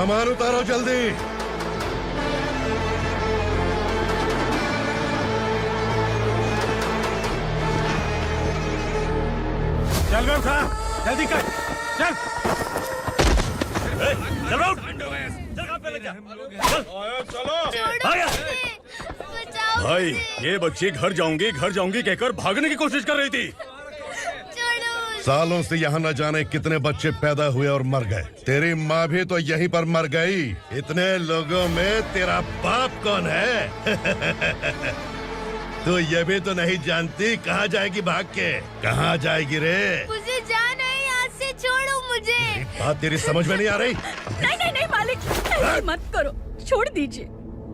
सामान उतारो जल्दी। चल बे उठा, जल्दी कर, चल। चल उठ, जगह पे लग जा। चलो। भाई ये बच्ची घर जाऊंगी कहकर भागने की कोशिश कर रही थी। सालों से यहाँ न जाने कितने बच्चे पैदा हुए और मर गए। तेरी माँ भी तो यहीं पर मर गई। इतने लोगों में तेरा बाप कौन है? तो ये भी तो नहीं जानती कहाँ जाएगी भाग के? कहाँ जाएगी रे? मुझे जाना है, यहाँ से छोड़ो मुझे। बात तेरी समझ में नहीं आ रही? नहीं मालिक, ऐसे मत करो, छोड़ दीजिए।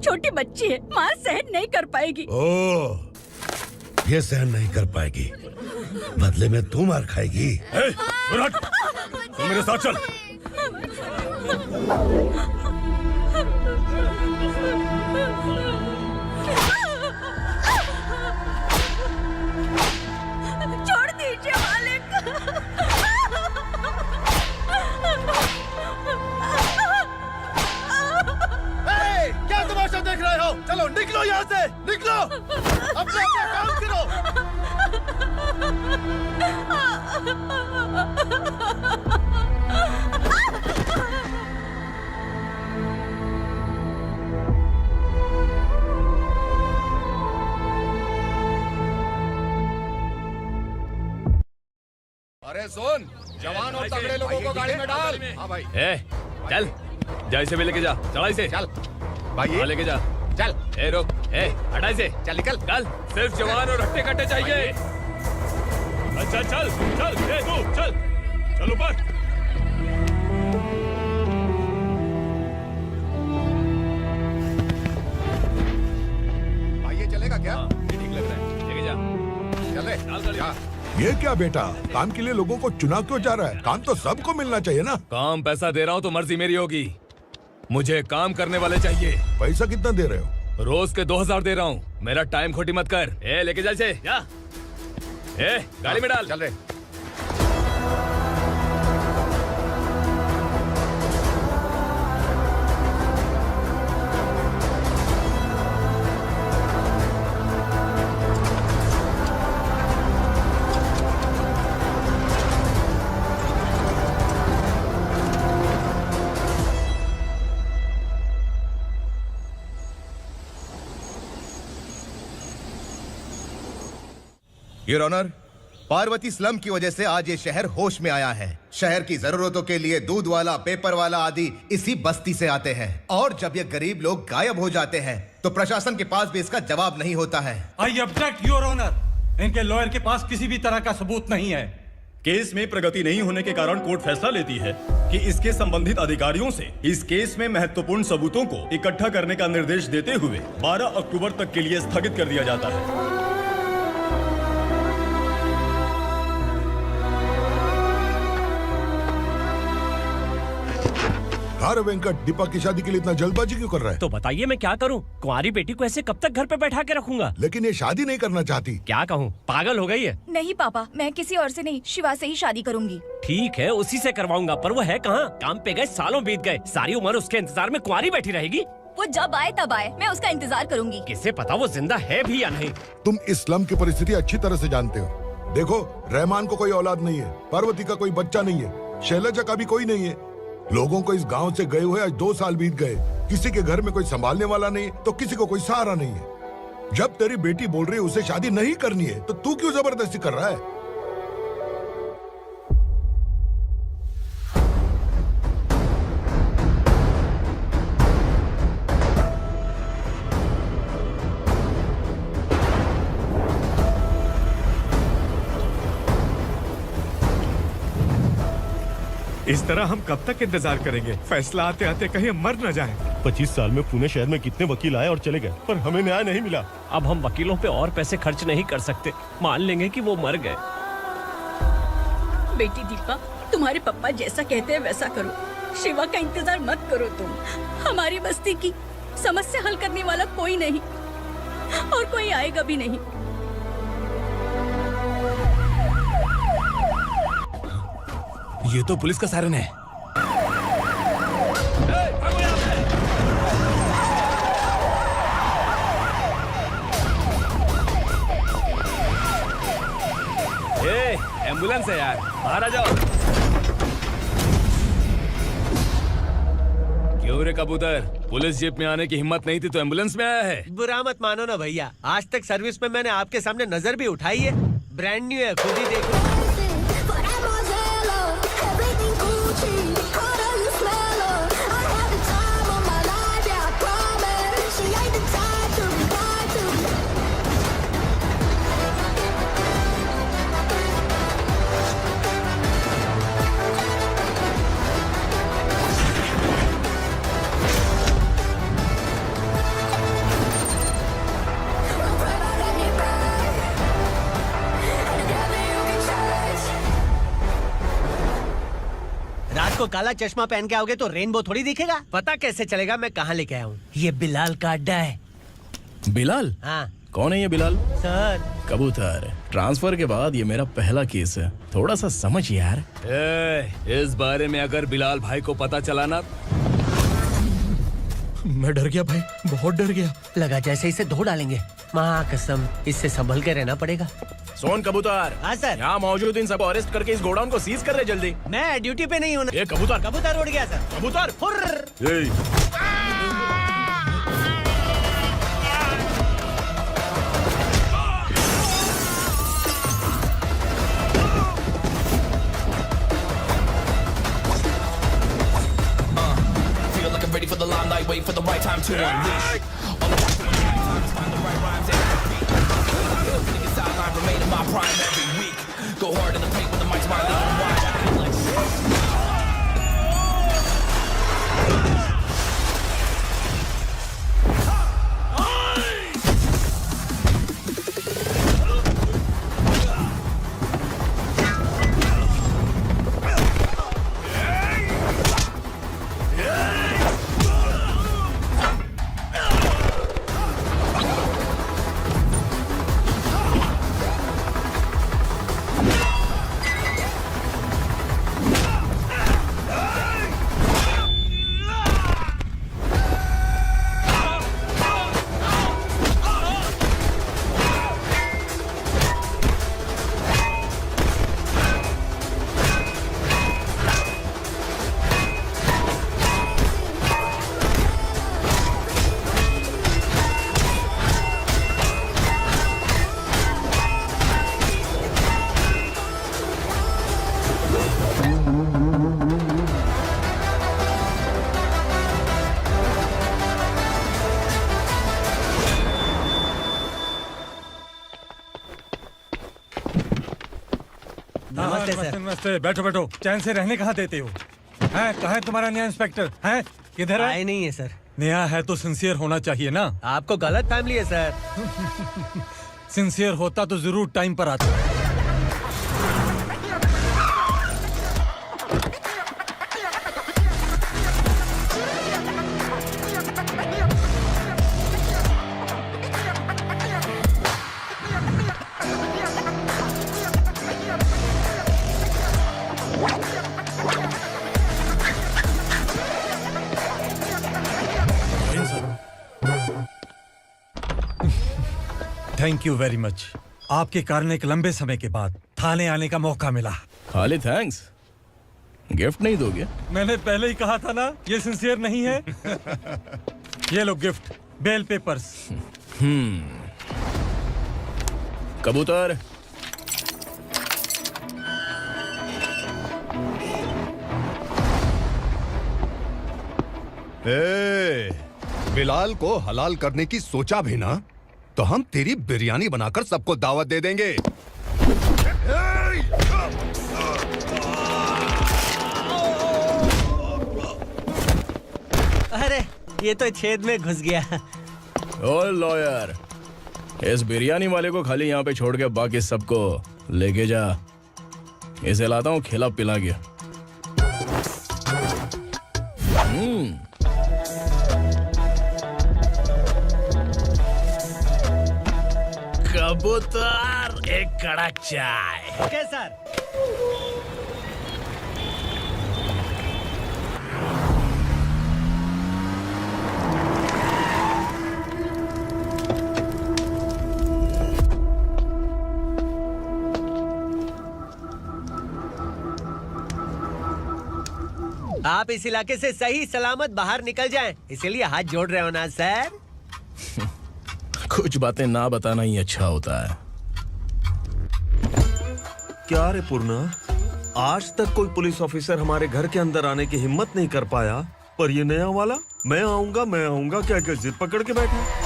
छोटी बच्ची है, माँ सहन नहीं कर पाएगी। ओह, ये सहन नहीं कर पाएगी, बदले में तू मार खाएगी। तू मेरे साथ चल। छोड़ दीजिए मालिक। क्या तमाशा देख रहे हो? चलो निकलो यहाँ से, निकलो। अपना काम करो। अरे सुन, जवान और तगड़े लोगों को गाड़ी में डाल। हाँ भाई। चल, जा इसे भी लेके जा। चला इसे। चल भाई, लेके जा। चल। रुक, हटा इसे। चल निकल। चल, सिर्फ जवान और हट्टे कट्टे चाहिए। अच्छा चल, तू चल ऊपर। भाई ये चलेगा क्या? ये ठीक लग रहा है, लेके जा। चल रे, जा। ये क्या बेटा, काम के लिए लोगों को चुना क्यों जा रहा है? काम तो सबको मिलना चाहिए ना। काम पैसा दे रहा हूँ तो मर्जी मेरी होगी। मुझे काम करने वाले चाहिए। पैसा कितना दे रहे हो? रोज के 2000 दे रहा हूँ। मेरा टाइम खोटी मत कर। लेके जा इसे, जा। गाड़ी में डाल। चल रे। योर ऑनर, पार्वती स्लम की वजह से आज ये शहर होश में आया है। शहर की जरूरतों के लिए दूध वाला, पेपर वाला आदि इसी बस्ती से आते हैं, और जब ये गरीब लोग गायब हो जाते हैं तो प्रशासन के पास भी इसका जवाब नहीं होता है। I object your honour. इनके लॉयर के पास किसी भी तरह का सबूत नहीं है। केस में प्रगति नहीं होने के कारण कोर्ट फैसला लेती है कि इसके संबंधित अधिकारियों से इस केस में महत्वपूर्ण सबूतों को इकट्ठा करने का निर्देश देते हुए 12 अक्टूबर तक के लिए स्थगित कर दिया जाता है। अरे वेंकट, दीपक की शादी के लिए इतना जल्दबाजी क्यों कर रहा है? तो बताइए मैं क्या करूं? कुंवारी बेटी को ऐसे कब तक घर पे बैठा के रखूंगा? लेकिन ये शादी नहीं करना चाहती। क्या कहूं, पागल हो गई है। नहीं पापा, मैं किसी और से नहीं, शिवा से ही शादी करूंगी। ठीक है, उसी से करवाऊंगा, पर वो है कहाँ? काम पे गए, सालों बीत गए, सारी उम्र उसके इंतजार में कुंवारी बैठी रहेगी। वो जब आए तब आए, मैं उसका इंतजार करूंगी। किसे पता वो जिंदा है भी या नहीं। तुम इस्लाम की परिस्थिति अच्छी तरह से जानते हो। देखो, रहमान को कोई औलाद नहीं है, पार्वती का कोई बच्चा नहीं है, शैलजा का भी कोई नहीं है। लोगों को इस गांव से गए हुए आज 2 साल बीत गए। किसी के घर में कोई संभालने वाला नहीं, तो किसी को कोई सहारा नहीं है। जब तेरी बेटी बोल रही है उसे शादी नहीं करनी है, तो तू क्यों जबरदस्ती कर रहा है? इस तरह हम कब तक इंतजार करेंगे? फैसला आते आते कहीं हम मर न जाएं। 25 साल में पुणे शहर में कितने वकील आए और चले गए, पर हमें न्याय नहीं मिला। अब हम वकीलों पे और पैसे खर्च नहीं कर सकते। मान लेंगे कि वो मर गए। बेटी दीपा, तुम्हारे पापा जैसा कहते हैं वैसा करो। शिवा का इंतजार मत करो तुम। हमारी बस्ती की समस्या हल करने वाला कोई नहीं, और कोई आएगा भी नहीं। ये तो पुलिस का सायरन है। एम्बुलेंस है यार, बाहर आ जाओ। क्यों रे कबूतर, पुलिस जीप में आने की हिम्मत नहीं थी तो एम्बुलेंस में आया है? बुरा मत मानो ना भैया, आज तक सर्विस में मैंने आपके सामने नजर भी उठाई है। ब्रांड न्यू है, खुद ही देखो। रात को काला चश्मा पहन के आओगे तो रेनबो थोड़ी दिखेगा। पता कैसे चलेगा मैं कहाँ लेके आया हूँ? ये बिलाल का अड्डा है। बिलाल? हाँ। कौन है ये बिलाल? सर कबूतर, ट्रांसफर के बाद ये मेरा पहला केस है, थोड़ा सा समझ यार। इस बारे में अगर बिलाल भाई को पता चला ना, मैं डर गया भाई, बहुत डर गया। लगा जैसे इसे धो डालेंगे। माँ कसम, इससे संभल के रहना पड़ेगा। सोन कबूतर। हाँ सर। यहाँ मौजूद इन सबको अरेस्ट करके इस गोडाउन को सीज कर रहे जल्दी। मैं ड्यूटी पे नहीं हूँ। ये कबूतर। कबूतर उड़ गया सर। कबूतर। Ready for the limelight, wait for the right time to unleash. All the find the right rhymes and beat. Niggas sideline remain in my prime every week. Go hard in the paint with the mic's my line wide. I feel like नमस्ते, बैठो बैठो। चैन से रहने कहाँ देते हो? हैं, कहाँ है तुम्हारा नया इंस्पेक्टर? हैं, किधर है? आए नहीं है सर। नया है तो सिंसियर होना चाहिए ना। आपको गलत फैमिली है सर। सिंसियर होता तो जरूर टाइम पर आता। Thank you very much. आपके कारण एक लंबे समय के बाद थाने आने का मौका मिला। खाली थैंक्स, गिफ्ट नहीं दोगे? मैंने पहले ही कहा था ना, ये सिंसियर नहीं है। ये लो गिफ्ट, बेल पेपर्स। कबूतर, बिलाल को हलाल करने की सोचा भी ना तो हम तेरी बिरयानी बनाकर सबको दावत दे देंगे। अरे ये तो छेद में घुस गया। ओ लॉयर, इस बिरयानी वाले को खाली यहाँ पे छोड़ के बाकी सबको लेके जा। इसे लाता हूँ खिला पिला के। कबूतर, एक कड़क चाय। Okay sir. आप इस इलाके से सही सलामत बाहर निकल जाएं, इसीलिए हाथ जोड़ रहे हो ना सर? कुछ बातें ना बताना ही अच्छा होता है। क्या रे पूर्णा, आज तक कोई पुलिस ऑफिसर हमारे घर के अंदर आने की हिम्मत नहीं कर पाया, पर ये नया वाला मैं आऊंगा क्या क्या जिद पकड़ के बैठा।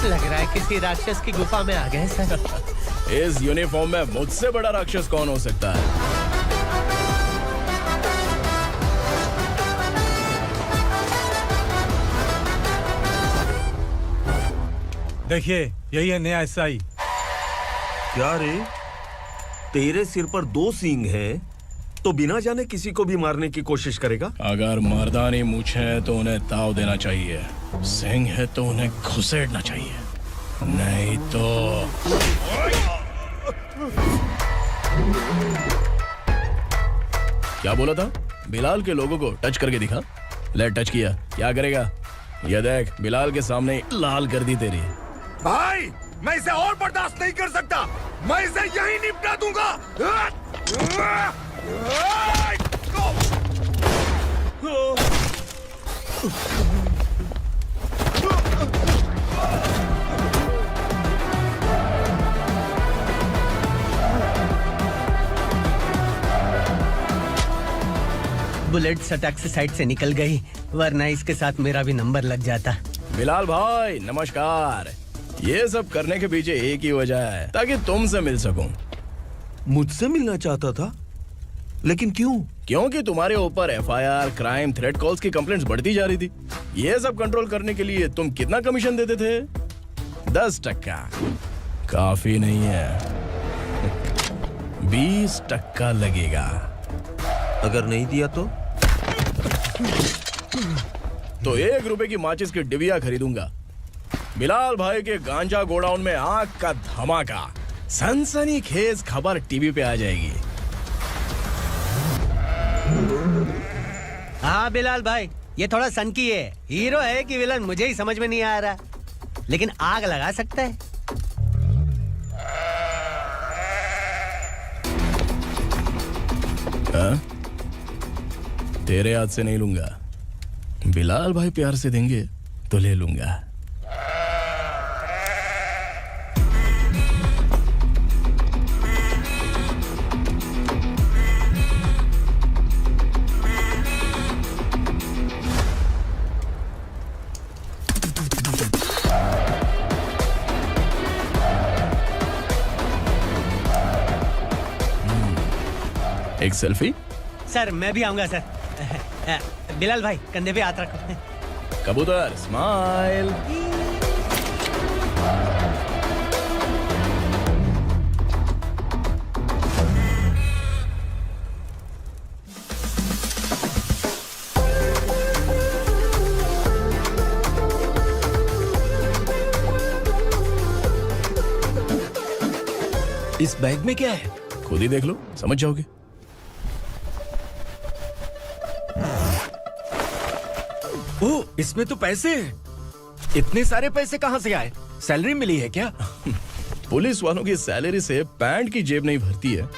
लग रहा है किसी राक्षस की गुफा में आ गए सर। इस यूनिफॉर्म में मुझसे बड़ा राक्षस कौन हो सकता है? देखिए, यही है नया एसआई। क्या रे, तेरे सिर पर 2 सींग हैं, तो बिना जाने किसी को भी मारने की कोशिश करेगा? अगर मर्दानी मूंछ है तो उन्हें ताव देना चाहिए, सिंह है तो उन्हें घुसेड़ना चाहिए, नहीं तो। क्या बोला था? बिलाल के लोगों को टच करके दिखा। ले टच किया, क्या करेगा? ये देख, बिलाल के सामने लाल कर दी तेरी। भाई, मैं इसे और बर्दाश्त नहीं कर सकता। मैं इसे यहीं निपटा दूंगा। बुलेट सटक से साइड से निकल गई, वरना इसके साथ मेरा भी नंबर लग जाता। बिलाल भाई नमस्कार। ये सब करने के पीछे एक ही वजह है, ताकि तुमसे मिल सकूं। मुझसे मिलना चाहता था, लेकिन क्यों? क्योंकि तुम्हारे ऊपर एफआईआर, क्राइम, थ्रेट कॉल्स की कंप्लेंट्स बढ़ती जा रही थी। ये सब कंट्रोल करने के लिए तुम कितना कमीशन देते थे? 10%। काफी नहीं है, 20% लगेगा। अगर नहीं दिया तो 1 रुपए की माचिस की डिबिया खरीदूंगा। बिलाल भाई के गांजा गोडाउन में आग का धमाका, सनसनीखेज खबर टीवी पे आ जाएगी। हाँ बिलाल भाई, ये थोड़ा सनकी है। हीरो है कि विलन मुझे ही समझ में नहीं आ रहा, लेकिन आग लगा सकता है। तेरे हाथ से नहीं लूंगा, बिलाल भाई प्यार से देंगे तो ले लूंगा। एक सेल्फी? सर मैं भी आऊंगा सर। बिलाल भाई कंधे पे हाथ रखो। कबूतर स्माइल। इस बैग में क्या है? खुद ही देख लो, समझ जाओगे। ओह, इसमें तो पैसे हैं। इतने सारे पैसे कहाँ से आए? सैलरी मिली है क्या? पुलिस वालों की सैलरी से पैंट की जेब नहीं भरती है,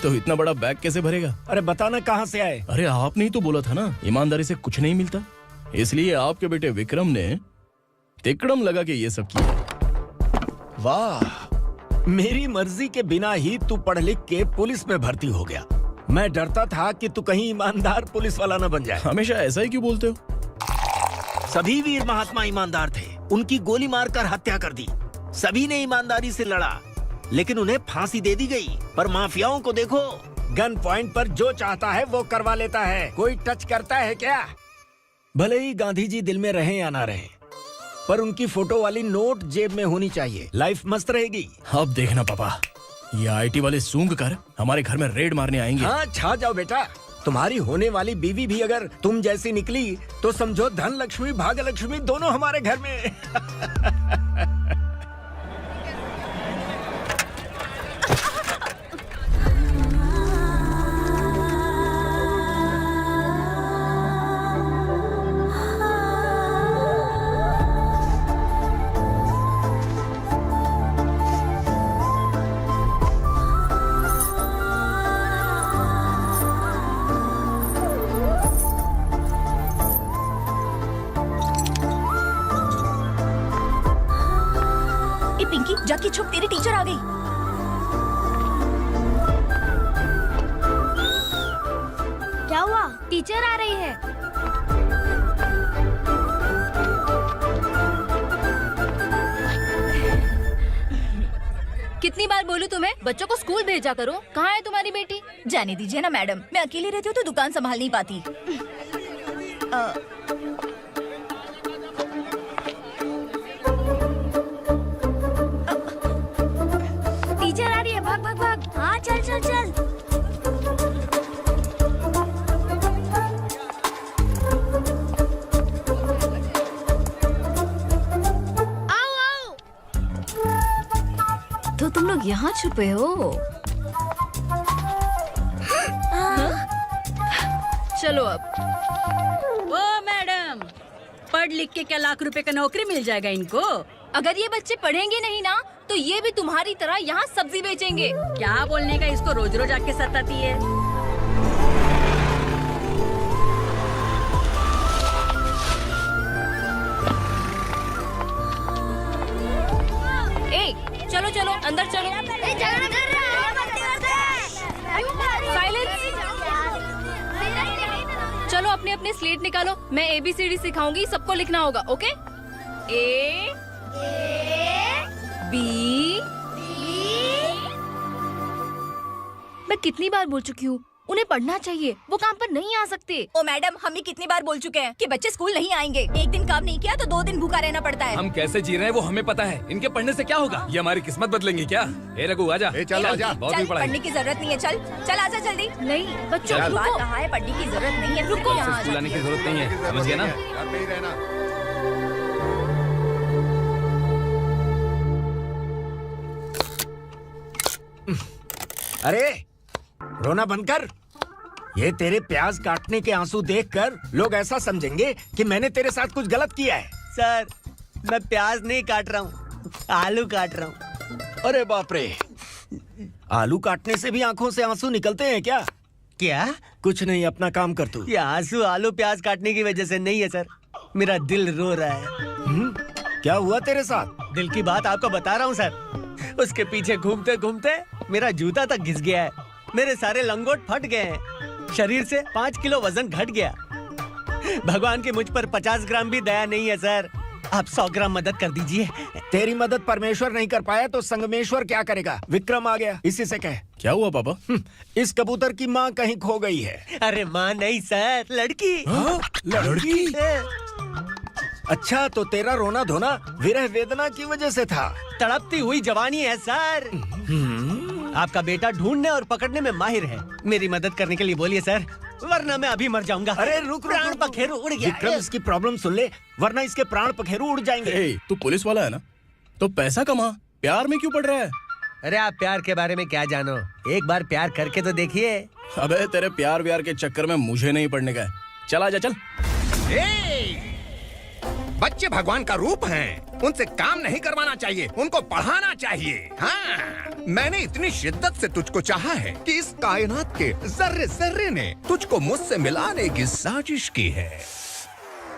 तो इतना बड़ा बैग कैसे भरेगा? अरे बताना कहाँ से आए? अरे आपने ही तो बोला था ना, ईमानदारी से कुछ नहीं मिलता, इसलिए आपके बेटे विक्रम ने तिकड़म लगा के ये सब किया। वाह, मेरी मर्जी के बिना ही तू पढ़ लिख के पुलिस में भर्ती हो गया। मैं डरता था कि तू कहीं ईमानदार पुलिस वाला न बन जाए। हमेशा ऐसा ही क्यों बोलते हो? सभी वीर महात्मा ईमानदार थे, उनकी गोली मारकर हत्या कर दी। सभी ने ईमानदारी से लड़ा, लेकिन उन्हें फांसी दे दी गई। पर माफियाओं को देखो, गन पॉइंट पर जो चाहता है वो करवा लेता है। कोई टच करता है क्या? भले ही गांधी जी दिल में रहे या ना रहे, पर उनकी फोटो वाली नोट जेब में होनी चाहिए। लाइफ मस्त रहेगी। अब देखना पापा, ये आईटी वाले सूंघ कर हमारे घर में रेड मारने आएंगे। हाँ, छा जाओ बेटा। तुम्हारी होने वाली बीवी भी अगर तुम जैसी निकली तो समझो धन लक्ष्मी भाग्य लक्ष्मी दोनों हमारे घर में। छुप छुप, तेरी टीचर आ गई। क्या हुआ? टीचर आ रही है। कितनी बार बोलूं तुम्हें बच्चों को स्कूल भेजा करो। कहाँ है तुम्हारी बेटी? जाने दीजिए ना मैडम, मैं अकेली रहती हूँ तो दुकान संभाल नहीं पाती। टीचर आ रही है, भाग भाग भाग। हाँ चल चल चल। तो तुम लोग यहाँ छुपे हो? चलो अब। ओ मैडम, पढ़ लिख के क्या लाख रुपए का नौकरी मिल जाएगा इनको? अगर ये बच्चे पढ़ेंगे नहीं ना तो ये भी तुम्हारी तरह यहाँ सब्जी बेचेंगे। क्या बोलने का, इसको रोज रोज आके सताती है। ए, चलो चलो अंदर चलो। साइलेंस। चलो अपने अपने स्लेट निकालो, मैं ABCD सिखाऊंगी, सबको लिखना होगा। ओके? A B। मैं कितनी बार बोल चुकी हूँ उन्हें पढ़ना चाहिए, वो काम पर नहीं आ सकते। ओ मैडम, हम भी कितनी बार बोल चुके हैं कि बच्चे स्कूल नहीं आएंगे। एक दिन काम नहीं किया तो 2 दिन भूखा रहना पड़ता है। हम कैसे जी रहे हैं वो हमें पता है, इनके पढ़ने से क्या होगा? ये हमारी किस्मत बदलेंगी क्या? ए रघु आजा। चल आजा। बहुत भी पढ़ाई। पढ़ने की जरूरत नहीं है, चल चल आजा जल्दी। नहीं बच्चों की बात कहाँ है, पढ़ने की जरूरत नहीं है, रुको यहाँ। स्कूल आने की जरूरत नहीं है, समझ गया ना? घर में ही रहना। अरे रोना बंद कर। ये तेरे प्याज काटने के आंसू देखकर लोग ऐसा समझेंगे कि मैंने तेरे साथ कुछ गलत किया है। सर, मैं प्याज नहीं काट रहा हूँ, आलू काट रहा हूँ। अरे बाप रे, आलू काटने से भी आंखों से आंसू निकलते हैं क्या? क्या? कुछ नहीं, अपना काम कर तू। ये आंसू आलू प्याज काटने की वजह से नहीं है सर, मेरा दिल रो रहा है। क्या हुआ तेरे साथ? दिल की बात आपको बता रहा हूँ सर। उसके पीछे घूमते घूमते मेरा जूता तक घिस गया है, मेरे सारे लंगोट फट गए हैं, शरीर से 5 किलो वजन घट गया। भगवान की मुझ पर 50 ग्राम भी दया नहीं है सर, आप 100 ग्राम मदद कर दीजिए। तेरी मदद परमेश्वर नहीं कर पाया तो संगमेश्वर क्या करेगा? विक्रम आ गया, इसी से कह। क्या हुआ पापा? इस कबूतर की माँ कहीं खो गई है। अरे माँ नहीं सर, लड़की। लड़की? अच्छा, तो तेरा रोना धोना विरह वेदना की वजह से था। तड़पती हुई जवानी है सर। आपका बेटा ढूंढने और पकड़ने में माहिर है, मेरी मदद करने के लिए बोलिए सर, वरना मैं अभी मर जाऊंगा। अरे रुक, प्राण पखेरु उड़ गया। विक्रम, इसकी प्रॉब्लम सुन ले, वरना इसके प्राण पखेरु उड़ जाएंगे। तू पुलिस वाला है ना, तो पैसा कमा, प्यार में क्यों पड़ रहा है? अरे आप प्यार के बारे में क्या जानो, एक बार प्यार करके तो देखिए। अबे तेरे प्यार व्यार के चक्कर में मुझे नहीं पड़ने का है। चल आजा चल। बच्चे भगवान का रूप हैं, उनसे काम नहीं करवाना चाहिए, उनको पढ़ाना चाहिए। हाँ, मैंने इतनी शिद्दत से तुझको चाहा है कि इस कायनात के जर्रे जर्रे ने तुझको मुझसे मिलाने की साजिश की है।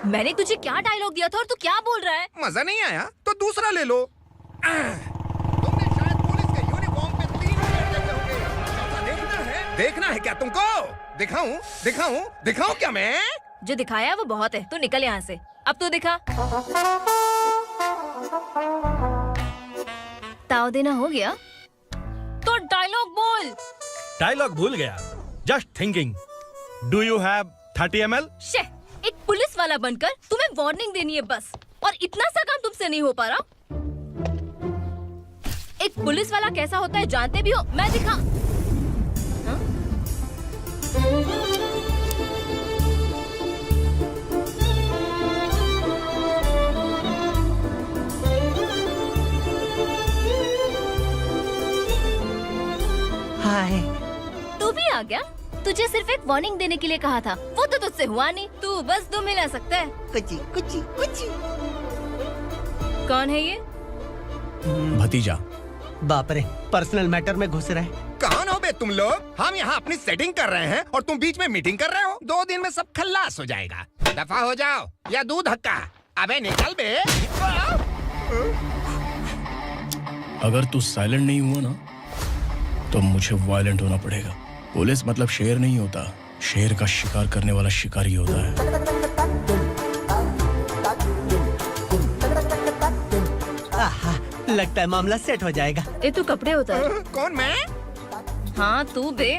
मैंने तुझे क्या डायलॉग दिया था और तू क्या बोल रहा है? मजा नहीं आया तो दूसरा ले लो। तुमने शायद पुलिस के यूनिफॉर्म पे 3 पैर देखे होंगे। देखना है क्या तुमको? दिखाऊं दिखाऊं दिखाऊं क्या मैं? जो दिखाया वो बहुत है, तू निकल यहाँ से। अब तू दिखा। ताव देना हो गया तो डायलॉग बोल। डायलॉग भूल गया। Just thinking, do you have 30 ml? शे, एक पुलिस वाला बनकर तुम्हें वार्निंग देनी है बस, और इतना सा काम तुमसे नहीं हो पा रहा। एक पुलिस वाला कैसा होता है जानते भी हो, मैं दिखा। हाय, तू भी आ गया? तुझे सिर्फ एक वार्निंग देने के लिए कहा था, वो तो तुझसे हुआ नहीं। तू बस 2 मिला सकता है। कुची कुची कुची। कौन है ये? भतीजा। बाप रे, पर्सनल मैटर में घुस रहे। कौन हो बे तुम लोग? हम यहाँ अपनी सेटिंग कर रहे हैं और तुम बीच में मीटिंग कर रहे हो। 2 दिन में सब खल्लास हो जाएगा। दफा हो जाओ या दूध हक्का। अबे निकल बे। अगर तू साइलेंट नहीं हुआ ना तो मुझे वायलेंट होना पड़ेगा। पुलिस मतलब शेर नहीं होता, शेर का शिकार करने वाला शिकारी होता है। आहा, लगता है मामला सेट हो जाएगा। ये तू कपड़े होता है। कौन मैं? हाँ तू बे।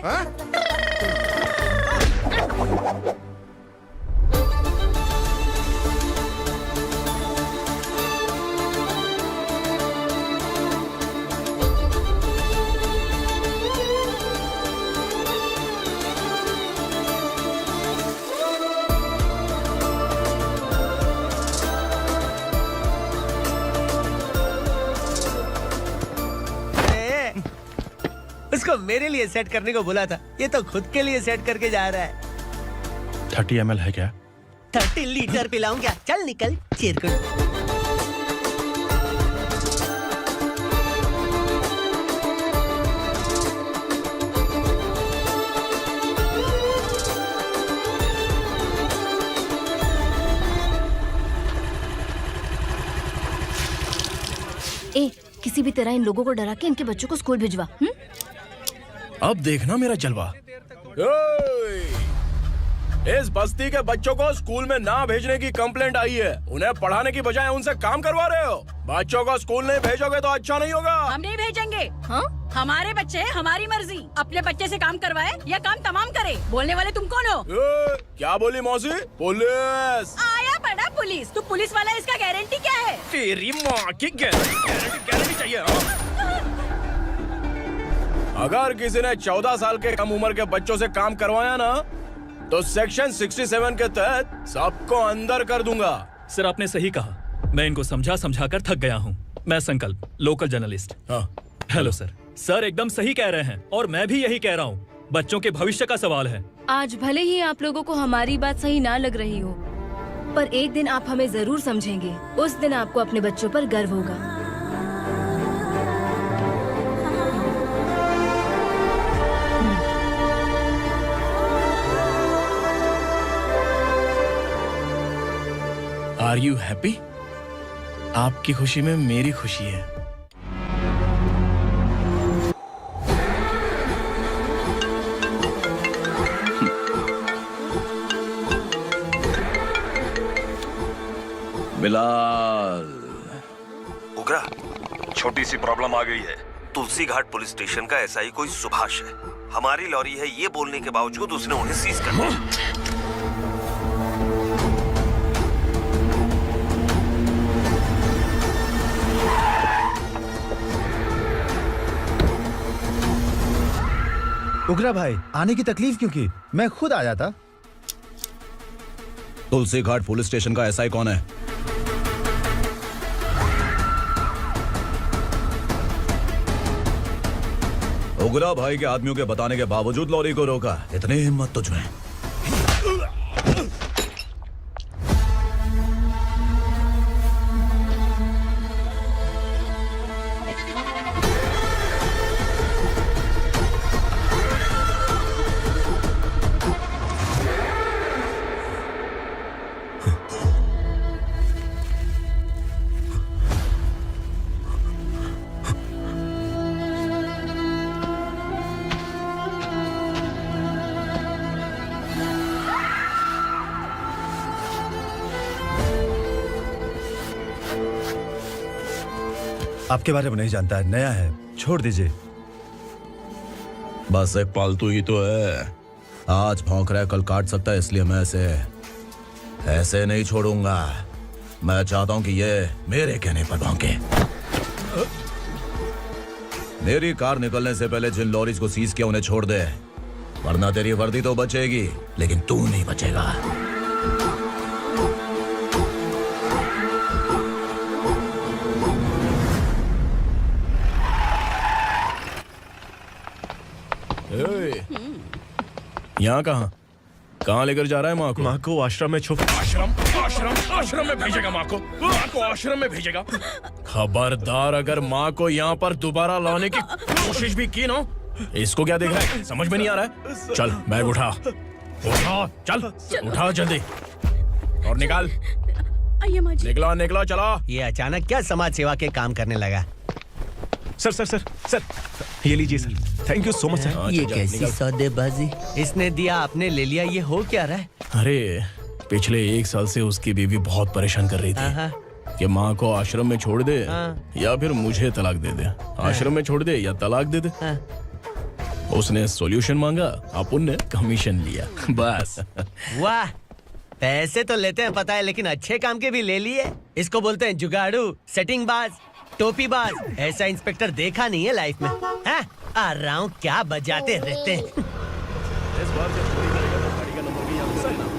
उसको मेरे लिए सेट करने को बोला था, ये तो खुद के लिए सेट करके जा रहा है। 30 ml है क्या? 30 लीटर पिलाऊं क्या? चल निकल चिरकुट। ए, किसी भी तरह इन लोगों को डरा के इनके बच्चों को स्कूल भिजवा। अब देखना मेरा जलवा। इस बस्ती के बच्चों को स्कूल में ना भेजने की कंप्लेंट आई है। उन्हें पढ़ाने की बजाय उनसे काम करवा रहे हो। बच्चों को स्कूल नहीं भेजोगे तो अच्छा नहीं होगा। हम नहीं भेजेंगे। हाँ? हमारे बच्चे हमारी मर्जी। अपने बच्चे से काम करवाए या काम तमाम करे। बोलने वाले तुम कौन हो? क्या बोली मौसी? पुलिस आया बड़ा पुलिस। तू पुलिस वाला, इसका गारंटी क्या है? तेरी माँ की गारंटी चाहिए। अगर किसी ने 14 साल के कम उम्र के बच्चों से काम करवाया ना तो सेक्शन 67 के तहत सबको अंदर कर दूंगा। सर आपने सही कहा। मैं इनको समझा कर थक गया हूँ। मैं संकल्प, लोकल जर्नलिस्ट। हाँ। Hello sir. सर एकदम सही कह रहे हैं और मैं भी यही कह रहा हूँ। बच्चों के भविष्य का सवाल है। आज भले ही आप लोगों को हमारी बात सही ना लग रही हो, पर एक दिन आप हमें जरूर समझेंगे। उस दिन आपको अपने बच्चों पर गर्व होगा। Are you happy? आपकी खुशी में मेरी खुशी है। बिलाल। उगरा, छोटी सी प्रॉब्लम आ गई है। तुलसी घाट पुलिस स्टेशन का एसआई कोई सुभाष है। हमारी लॉरी है ये बोलने के बावजूद उसने उन्हें सीज कर दिया। उगरा भाई, आने की तकलीफ क्यों की? मैं खुद आ जाता। तुलसी घाट पुलिस स्टेशन का एसआई कौन है? उगरा भाई के आदमियों के बताने के बावजूद लॉरी को रोका। इतनी हिम्मत तुझमें? आपके बारे में नहीं जानता है, नया है, छोड़ दीजिए। बस एक पालतू ही तो है। आज भौंक रहा है, कल काट सकता है, इसलिए मैं ऐसे नहीं छोड़ूंगा। मैं चाहता हूं कि ये मेरे कहने पर भौंके। मेरी कार निकलने से पहले जिन लॉरीज को सीज किया उन्हें छोड़ दे, वरना तेरी वर्दी तो बचेगी लेकिन तू नहीं बचेगा। यहाँ कहाँ लेकर जा रहा है माँ को? माँ को आश्रम में छुप। आश्रम में भेजेगा माँ को? माँ को आश्रम में भेजेगा? खबरदार, अगर माँ को यहाँ पर दोबारा लाने की कोशिश भी की ना, इसको क्या देख रहा है? समझ में नहीं आ रहा है? चल बैग उठा, चल उठा जल्दी और निकाल। आइए माँ जी। निकला चला। ये अचानक क्या समाज सेवा के काम करने लगा? सर ये लीजिए sir. Thank you so much sir. ये कैसी सौदेबाजी? इसने दिया, आपने ले लिया, ये हो क्या रहा है? अरे पिछले 1 साल से उसकी बीवी बहुत परेशान कर रही थी कि माँ को आश्रम में छोड़ दे या फिर मुझे तलाक दे दे। आश्रम में छोड़ दे या तलाक दे दे। उसने सॉल्यूशन मांगा, अपन ने कमीशन लिया, बस। वाह, पैसे तो लेते हैं पता है, लेकिन अच्छे काम के भी ले लिए। इसको बोलते हैं जुगाड़ू, सेटिंग बाज, टोपी बाज। ऐसा इंस्पेक्टर देखा नहीं है लाइफ में। हाँ? आ रहा हूँ, क्या बजाते रहते हैं।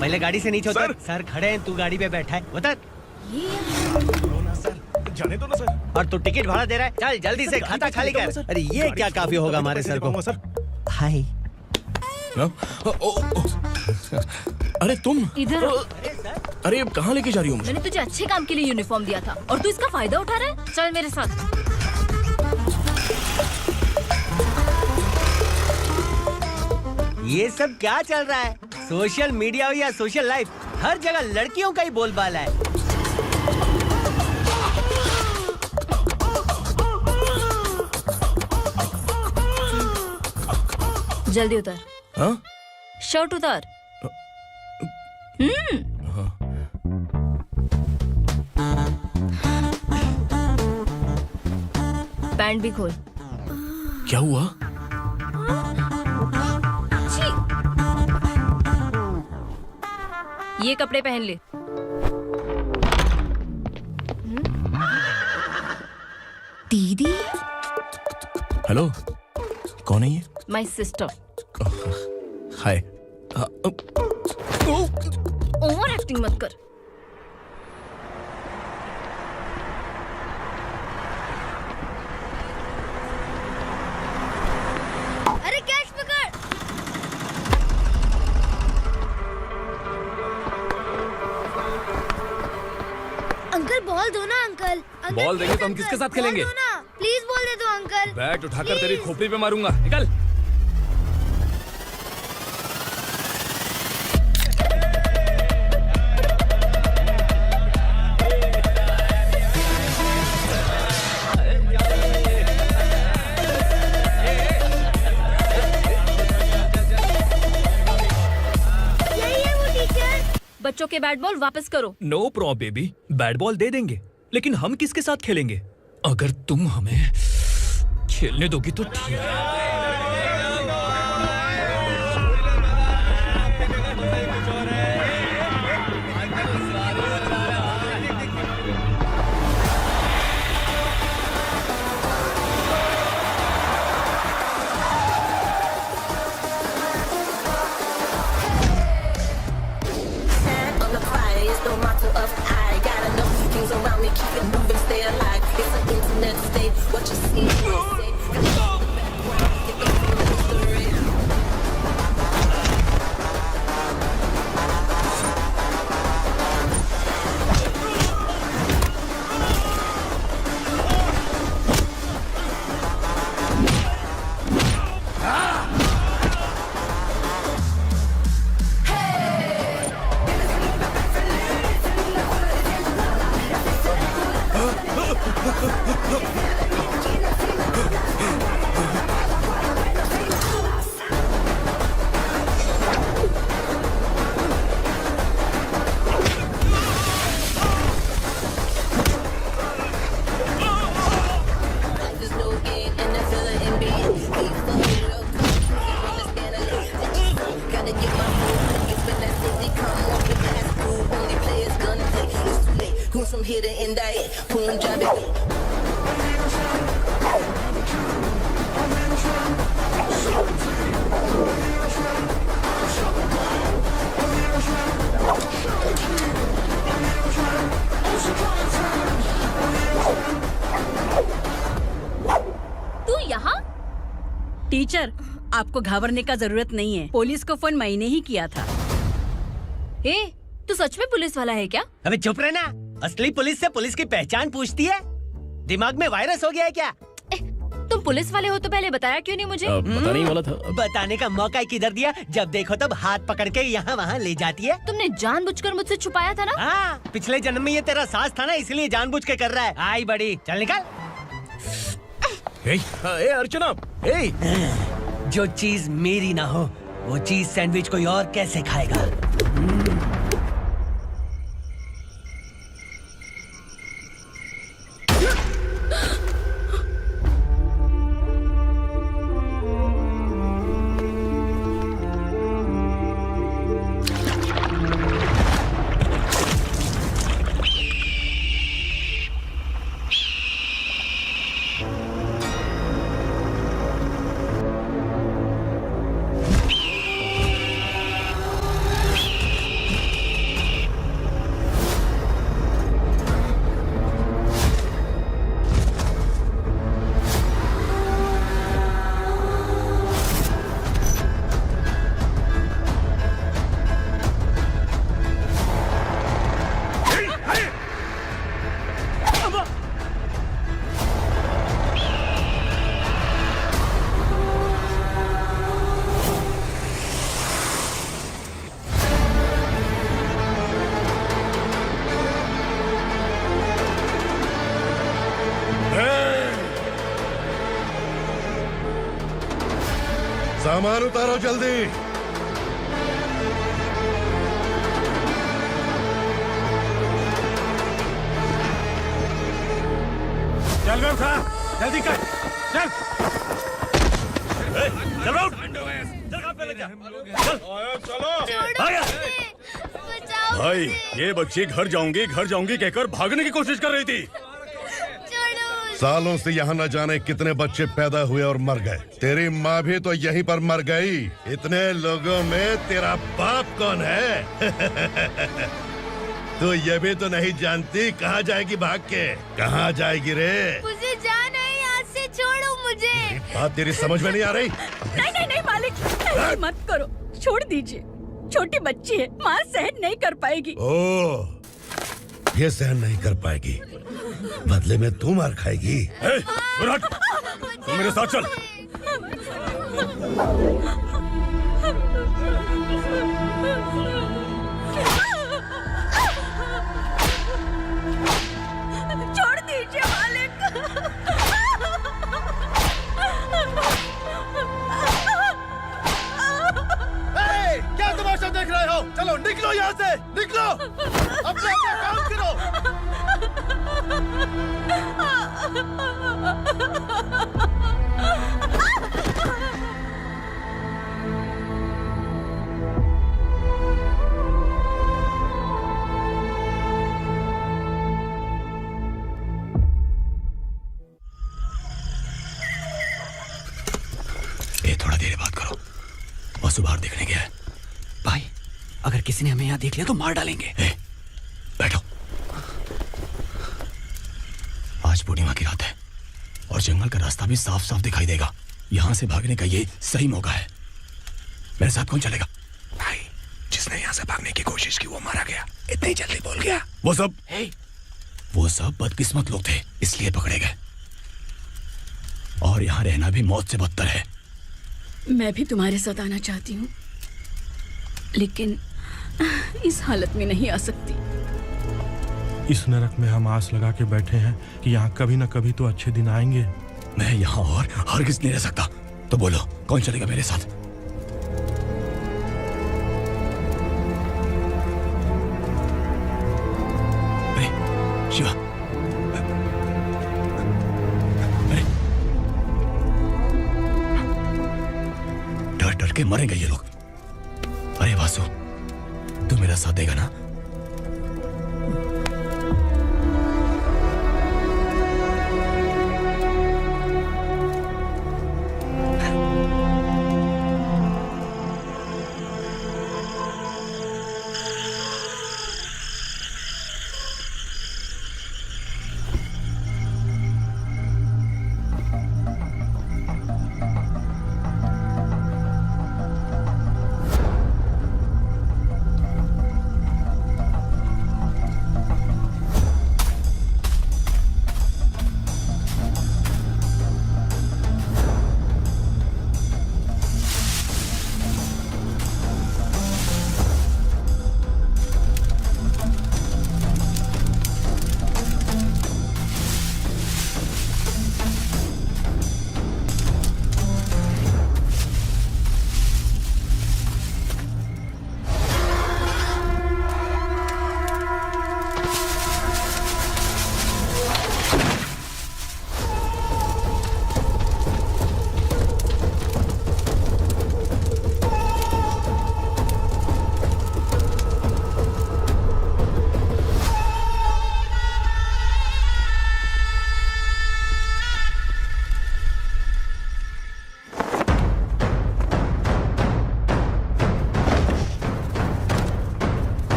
पहले गाड़ी से नीचे उतर। सर खड़े हैं, तू गाड़ी पे बैठा है, उतर। जाने दो ना सर। और तू टिकट भाड़ा दे रहा है, चल जल्दी से खाता खाली कर। अरे ये क्या काफी होगा हमारे सर को। हाय। अरे तुम इधर। अरे अब कहाँ लेके जा रही हो मुझे? मैंने तुझे अच्छे काम के लिए यूनिफॉर्म दिया था और तू इसका फायदा उठा रहा है। चल मेरे साथ। ये सब क्या चल रहा है? सोशल मीडिया हो या सोशल लाइफ, हर जगह लड़कियों का ही बोलबाला है। जल्दी उतर। हाँ? शर्ट उतार। पैंट भी खोल। क्या हुआ? ये कपड़े पहन ले। दीदी। हेलो, कौन है ये? My sister. Hi. Over acting मत कर। अरे कैश पकड़। अंकल बॉल दो ना अंकल। बॉल देंगे तो हम किसके साथ खेलेंगे? प्लीज बॉल दे दो अंकल। बैट उठाकर तेरी खोपड़ी पे मारूंगा, निकल। बच्चों के बैट बॉल वापस करो। No problem baby, bat ball दे देंगे, लेकिन हम किसके साथ खेलेंगे? अगर तुम हमें खेलने दोगी तो ठीक है। टीचर, आपको घबराने का जरूरत नहीं है। पुलिस को फोन मैंने ही किया था। ए, तू सच में पुलिस वाला है क्या? अबे चुप रहना। असली पुलिस से पुलिस की पहचान पूछती है? दिमाग में वायरस हो गया है क्या? तुम पुलिस वाले हो तो पहले बताया क्यों नहीं मुझे? बताने ही वाला था। बताने का मौका किधर दिया? जब देखो तब हाथ पकड़ के यहाँ वहाँ ले जाती है। तुमने जानबूझकर मुझसे छुपाया था ना? हाँ, पिछले जन्म में ये तेरा सास था ना, इसलिए जानबूझ के कर रहा है। आई बड़ी, चल निकल। ए अर्चना, जो चीज मेरी ना हो वो चीज सैंडविच कोई और कैसे खाएगा? सामान उतारो जल्दी। चल बे उठा, जल्दी कर, चल। चल उठ, चल काम पे लग जा, चल। आया। भाई ये बच्ची घर जाऊंगी कहकर भागने की कोशिश कर रही थी। सालों से यहाँ न जाने कितने बच्चे पैदा हुए और मर गए। तेरी माँ भी तो यहीं पर मर गई। इतने लोगों में तेरा बाप कौन है? तो ये भी तो नहीं जानती कहाँ जाएगी भाग के? कहाँ जाएगी रे? मुझे जाना है, यहाँ से छोड़ो मुझे। बात तेरी समझ में नहीं आ रही? नहीं मालिक, ऐसे मत करो, छोड़ दीजिए। छोटी बच्ची है, माँ सहन नहीं कर पाएगी। ओह, ये सहन नहीं कर पाएगी, बदले में तू मार खाएगी। तू मेरे साथ चल। छोड़ दीजिए मालिक। क्या तमाशा देख रहे हो? चलो निकलो यहाँ से, निकलो। अपना काम करो। ए, थोड़ा देर बात करो। बस बाहर देखने गया है। भाई, अगर किसी ने हमें यहाँ देख लिया तो मार डालेंगे। बैठो। आज पूर्णिमा की रात है और जंगल का रास्ता भी साफ साफ दिखाई देगा। यहाँ से भागने का ये सही मौका है। मेरे साथ कौन चलेगा? भाई, जिसने यहाँ से भागने की कोशिश की वो मारा गया। इतनी जल्दी बोल गया। वो सब बदकिस्मत लोग थे, इसलिए पकड़े गए। और यहाँ रहना भी मौत से बदतर है। मैं भी तुम्हारे साथ आना चाहती हूँ, लेकिन इस हालत में नहीं आ सकती। इस नरक में हम आस लगा के बैठे हैं कि यहाँ कभी न कभी तो अच्छे दिन आएंगे। मैं यहाँ और हरगिज़ नहीं रह सकता। तो बोलो, कौन चलेगा मेरे साथ? अरे शिवा, अरे डर डर के मरेंगे ये लोग। अरे वासु, तू मेरा साथ देगा ना?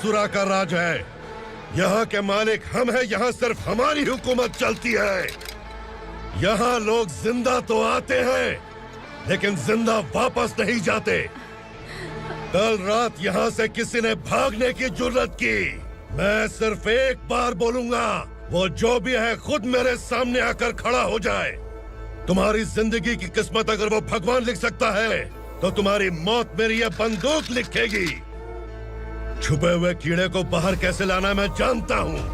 बेसुरा का राज है। यहाँ के मालिक हम हैं, यहाँ सिर्फ हमारी हुकूमत चलती है। यहाँ लोग जिंदा तो आते हैं लेकिन जिंदा वापस नहीं जाते। कल रात यहाँ से किसी ने भागने की जुर्रत की, मैं सिर्फ एक बार बोलूंगा, वो जो भी है खुद मेरे सामने आकर खड़ा हो जाए। तुम्हारी जिंदगी की किस्मत अगर वो भगवान लिख सकता है तो तुम्हारी मौत मेरी ये बंदूक लिखेगी। छुपे हुए कीड़े को बाहर कैसे लाना मैं जानता हूँ।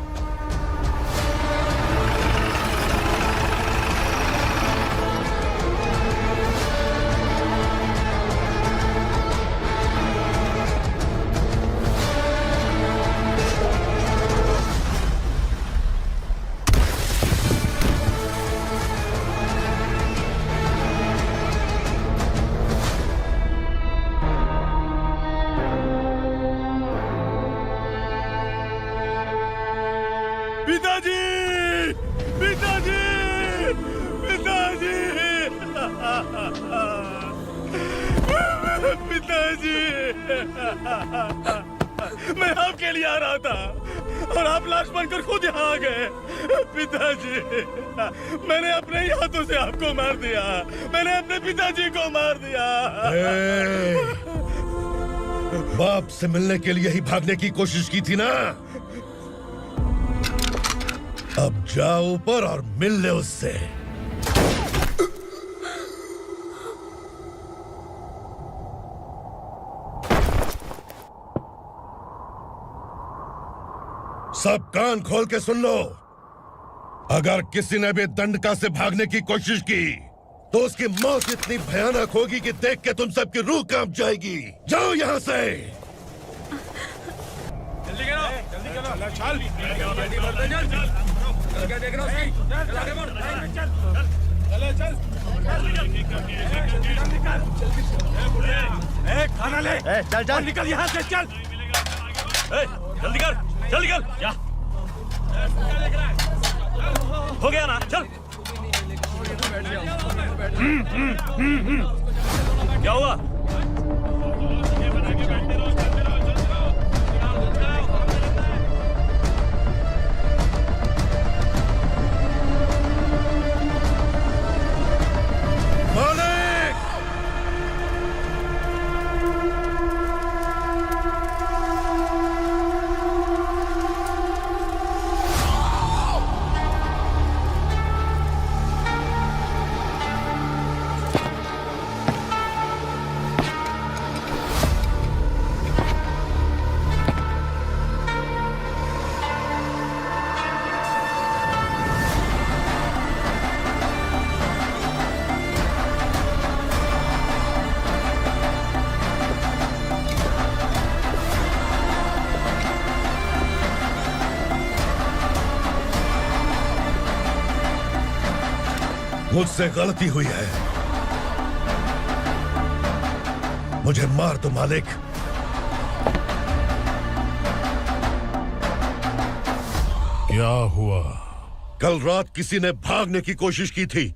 मैं आपके लिए आ रहा था और आप लाश बनकर खुद यहाँ आ गए। पिताजी, मैंने अपने ही हाथों से आपको मार दिया। मैंने अपने पिताजी को मार दिया। बाप से मिलने के लिए ही भागने की कोशिश की थी ना? अब जाओ ऊपर और मिल ले उससे। सब कान खोल के सुन लो। अगर किसी ने भी दंडका से भागने की कोशिश की तो उसकी मौत इतनी भयानक होगी कि देख के तुम सबकी रूह कांप जाएगी। जाओ यहाँ से। जल्दी करो, जल्दी करो। चल, क्या देख रहा है? खाना ले। चल चल, निकल यहाँ से, चल। जल्दी कर, जल्दी कर। क्या हो गया ना? चल। क्या हुआ? मुझसे गलती हुई है, मुझे मार दो मालिक। क्या हुआ? कल रात किसी ने भागने की कोशिश की थी,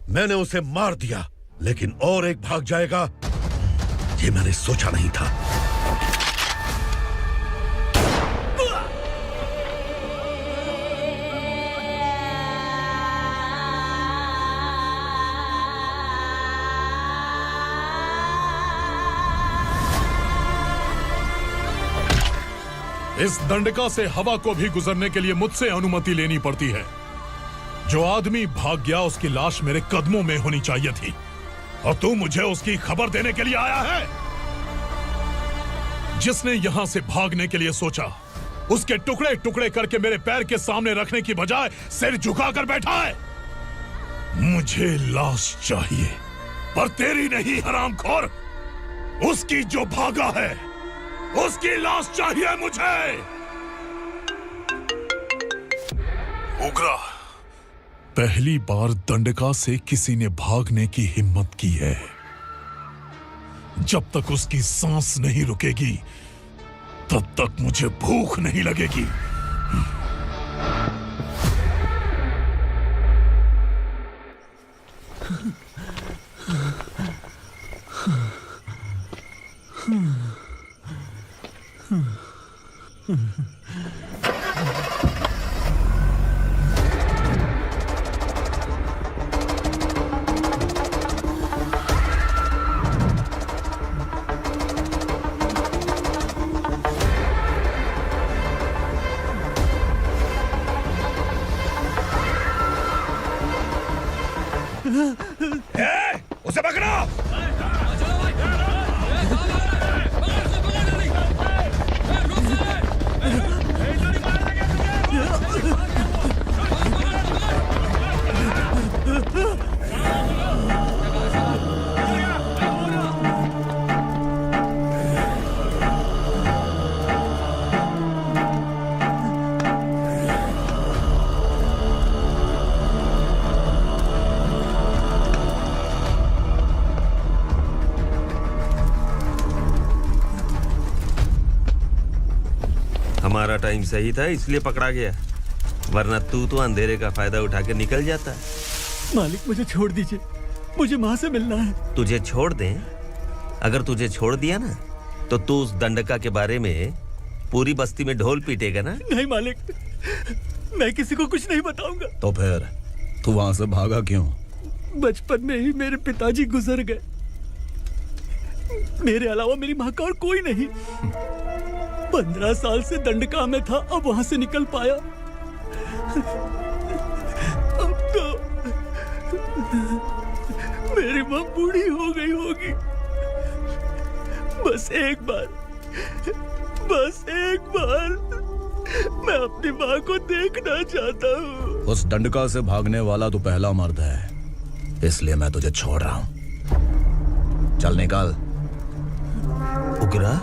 मैंने उसे मार दिया, लेकिन और एक भाग जाएगा ये मैंने सोचा नहीं था। इस दंडका से हवा को भी गुजरने के लिए मुझसे अनुमति लेनी पड़ती है। जो आदमी भाग गया उसकी लाश मेरे कदमों में होनी चाहिए थी, और तू मुझे उसकी खबर देने के लिए आया है। जिसने यहां से भागने के लिए सोचा उसके टुकड़े टुकड़े करके मेरे पैर के सामने रखने की बजाय सिर झुकाकर बैठा है। मुझे लाश चाहिए, पर तेरी नहीं हरामखोर, उसकी जो भागा है उसकी लाश चाहिए मुझे। उग्रा, पहली बार दंडका से किसी ने भागने की हिम्मत की है। जब तक उसकी सांस नहीं रुकेगी तब तक मुझे भूख नहीं लगेगी। उसे पकड़ो। हमारा टाइम सही था इसलिए पकड़ा गया, वरना तू तो अंधेरे का फायदा उठा के निकल जाता। मालिक मुझे छोड़ दीजिए, मुझे माँ से मिलना है। तुझे छोड़ दें? अगर तुझे छोड़ दिया ना तो तू उस दंडका के बारे में पूरी बस्ती में ढोल पीटेगा ना। नहीं मालिक, मैं किसी को कुछ नहीं बताऊंगा। तो फिर तू वहां से भागा क्यों? बचपन में ही मेरे पिताजी गुजर गए, मेरे अलावा मेरी माँ का और कोई नहीं। 15 साल से दंडका में था, अब वहां से निकल पाया। अब तो मेरी माँ बूढ़ी हो गई होगी। बस एक बार मैं अपनी माँ को देखना चाहता हूँ। उस दंडका से भागने वाला तू पहला मर्द है, इसलिए मैं तुझे छोड़ रहा हूँ। चल निकल। उग्रा?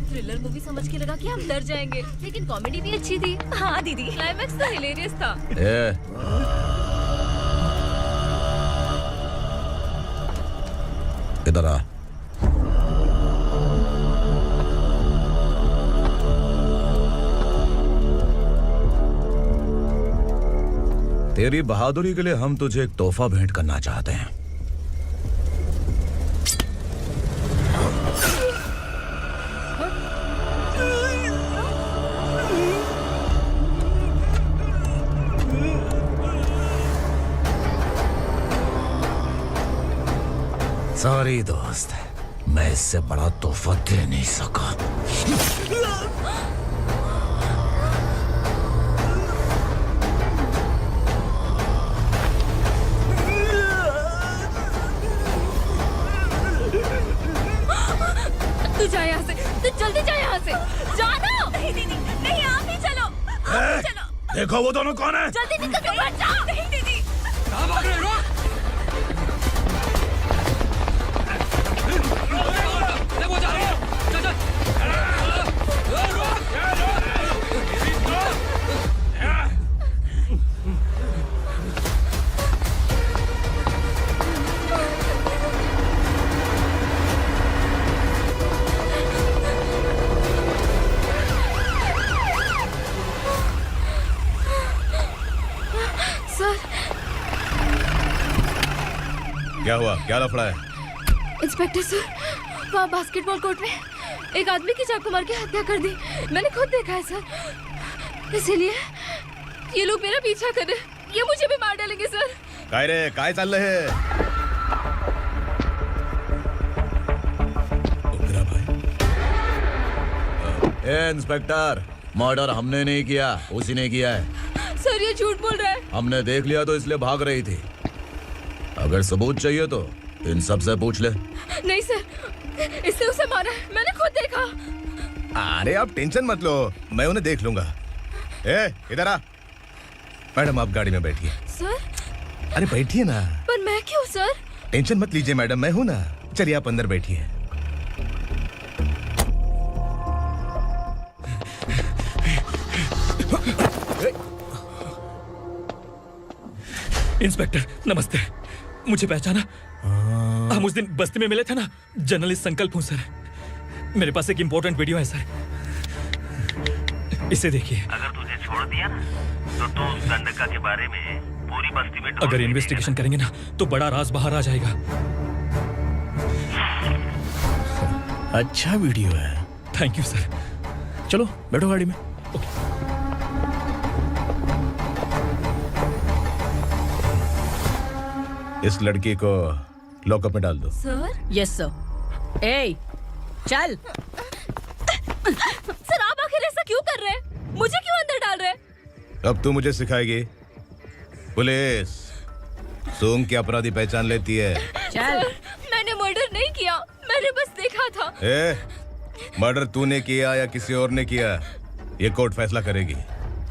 थ्रिलर मूवी समझ के लगा कि हम डर जाएंगे, लेकिन कॉमेडी भी अच्छी थी। हाँ दीदी, क्लाइमैक्स तो हिलेरियस था। इधर आ। तेरी बहादुरी के लिए हम तुझे एक तोहफा भेंट करना चाहते हैं। सॉरी दोस्त, मैं इससे बड़ा तोहफा दे नहीं सका। तू जा यहाँ से, तू जल्दी जा यहाँ से। जानो। नहीं दीदी, नहीं आप ही चलो, आप ही चलो। देखो वो दोनों कौन है? जल्दी निकल के मत जाओ। नहीं दीदी। कहाँ भाग रहे हो? क्या हुआ? क्या लफड़ा है? इंस्पेक्टर सर, वहाँ बास्केटबॉल कोर्ट में एक आदमी की चाकू मार के हत्या कर दी। मैंने खुद देखा है सर, इसीलिए ये लोग मेरा पीछा कर रहे हैं। ये मुझे भी मार डालेंगे सर। काय रे, काय चाल रहे हैं? इंस्पेक्टर, मर्डर हमने नहीं किया, उसी ने किया है। सर ये झूठ बोल रहा है। हमने देख लिया तो इसलिए भाग रही थी। अगर सबूत चाहिए तो इन सब से पूछ ले। नहीं सर, इसने उसे मारा है, मैंने खुद देखा। अरे आप टेंशन मत लो, मैं उन्हें देख लूंगा। इधर आ। मैडम आप गाड़ी में बैठिए। सर? अरे बैठिए ना। पर मैं क्यों सर? टेंशन मत लीजिए मैडम, मैं हूं ना। चलिए आप अंदर बैठिए। इंस्पेक्टर नमस्ते, मुझे पहचाना? हम उस दिन बस्ती में मिले थे ना। जर्नलिस्ट संकल्प हूँ सर। मेरे पास एक इम्पोर्टेंट वीडियो है सर, इसे देखिए। अगर तुझे छोड़ दिया ना तो तू उस दंडका के बारे में पूरी बस्ती में अगर इन्वेस्टिगेशन करेंगे ना तो बड़ा राज बाहर आ जाएगा। अच्छा वीडियो है। Thank you sir. चलो बैठो गाड़ी में। इस लड़की को लॉकअप में डाल दो। सर? Yes sir. ए, चल। सर आप आखिर ऐसा क्यों कर रहे हैं? मुझे क्यों अंदर डाल रहे हैं? अब तू मुझे सिखाएगी? पुलिस सोम की अपराधी पहचान लेती है। चल। मैंने मर्डर नहीं किया, मैंने बस देखा था। मर्डर तूने किया या किसी और ने किया, ये कोर्ट फैसला करेगी,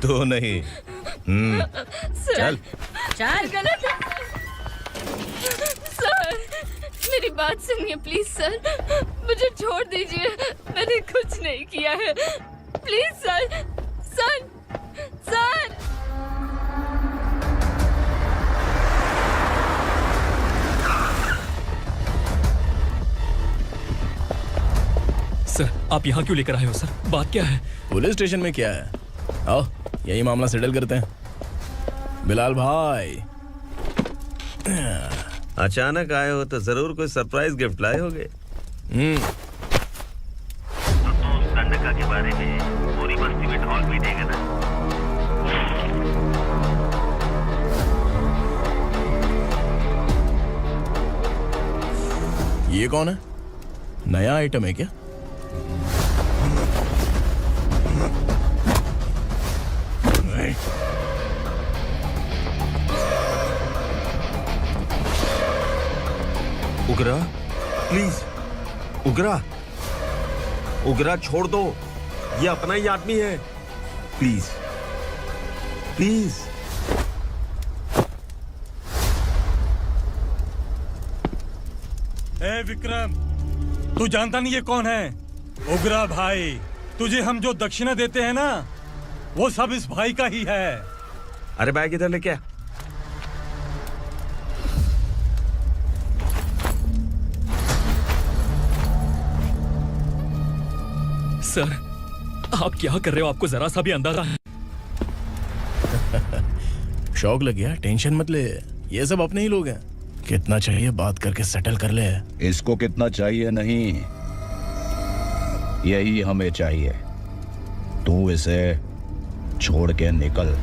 तू नहीं। चल चल। गलत है। सर मेरी बात सुनिए प्लीज सर, मुझे छोड़ दीजिए, मैंने कुछ नहीं किया है, please sir. Sir sir sir आप यहाँ क्यों लेकर आए हो सर? बात क्या है? पुलिस स्टेशन में क्या है? आओ यही मामला सेटल करते हैं। बिलाल भाई अचानक आए हो तो जरूर कोई सरप्राइज गिफ्ट लाए होगे। तो उस गंडका के बारे में पूरी बस्ती में ढोल पीटेगा ना। ये कौन है? नया आइटम है क्या? उगरा प्लीज, उगरा उगरा छोड़ दो, ये अपना ही आदमी है, प्लीज प्लीज। ए विक्रम, तू जानता नहीं ये कौन है? उगरा भाई। तुझे हम जो दक्षिणा देते हैं ना, वो सब इस भाई का ही है। अरे बैग इधर लेके आ। सर आप क्या कर रहे हो? आपको जरा सा भी अंदाजा है? शौक लग गया? टेंशन मत ले, ये सब अपने ही लोग हैं। कितना चाहिए बात करके सेटल कर ले। इसको कितना चाहिए नहीं, यही हमें चाहिए। तू इसे छोड़ के निकल।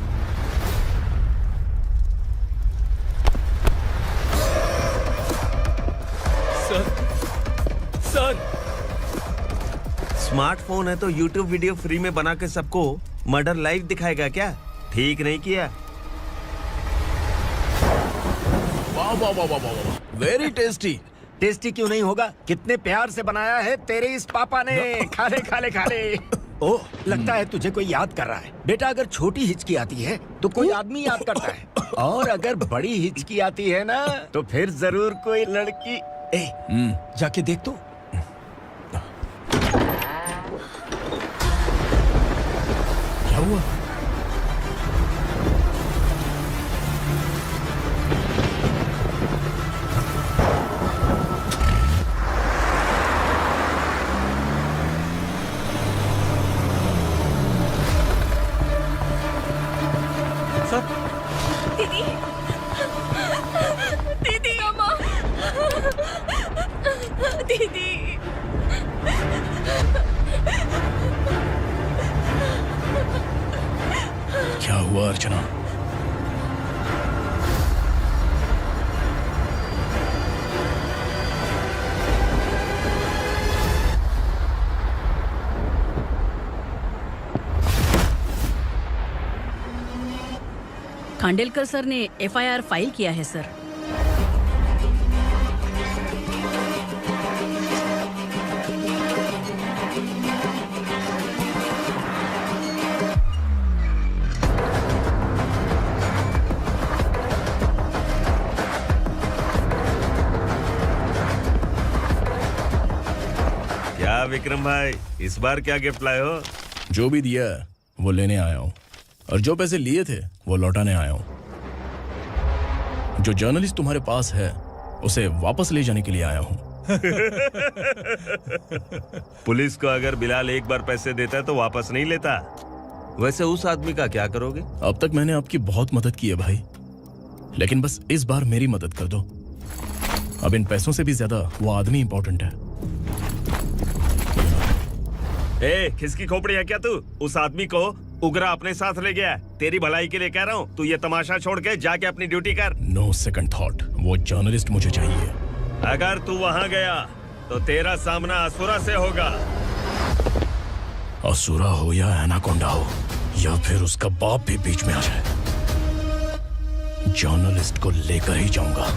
सर स्मार्टफोन है तो YouTube वीडियो फ्री में बना के सबको मर्डर लाइव दिखाएगा क्या? ठीक नहीं किया। वाह वाह वाह वाह वाह, वेरी टेस्टी। टेस्टी क्यों नहीं होगा? कितने प्यार से बनाया है तेरे इस पापा ने। खा ले खा ले खा ले। ओह, लगता है तुझे कोई याद कर रहा है। बेटा अगर छोटी हिचकी आती है तो कोई आदमी याद करता है, और अगर बड़ी हिचकी आती है ना तो फिर जरूर कोई लड़की। जाके देख तो। क्या हुआ? दीदी, दीदी, अम्मा, दीदी। क्या हुआ अर्चना? खांडेलकर सर ने एफआईआर फाइल किया है सर। क्या विक्रम भाई, इस बार क्या गिफ्ट लाए हो? जो भी दिया है वो लेने आया हूँ, और जो पैसे लिए थे वो लौटाने आया हूँ। जो जर्नलिस्ट तुम्हारे पास है उसे वापस ले जाने के लिए आया हूँ। पुलिस को अगर बिलाल एक बार पैसे देता तो वापस नहीं लेता। वैसे उस आदमी का क्या करोगे? अब तक मैंने आपकी बहुत मदद की है भाई, लेकिन बस इस बार मेरी मदद कर दो। अब इन पैसों से भी ज्यादा वो आदमी इंपॉर्टेंट है। ए, किसकी खोपड़ी है क्या तू? उस आदमी को उगरा अपने साथ ले गया। तेरी भलाई के लिए कह रहा हूँ, तू ये तमाशा छोड़ के जाके अपनी ड्यूटी कर। नो सेकंड थॉट, वो जर्नलिस्ट मुझे चाहिए। अगर तू वहाँ गया तो तेरा सामना असुरा से होगा। असुरा हो या एनाकोंडा हो या फिर उसका बाप भी बीच में आ जाए, जर्नलिस्ट को लेकर ही जाऊंगा।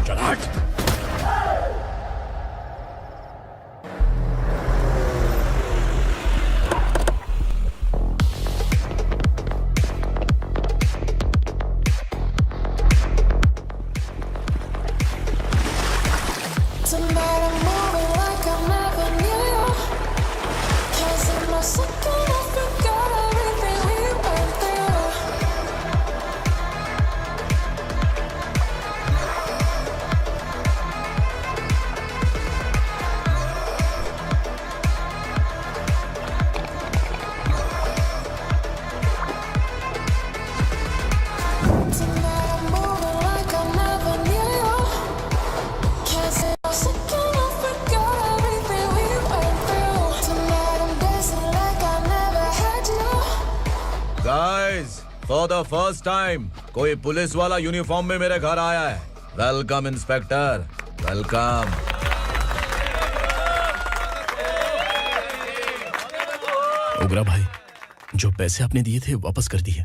चल हट। फॉर द फर्स्ट टाइम कोई पुलिस वाला यूनिफॉर्म में मेरे घर आया है। Welcome inspector, welcome. उगरा भाई, जो पैसे आपने दिए थे वापस कर दिए।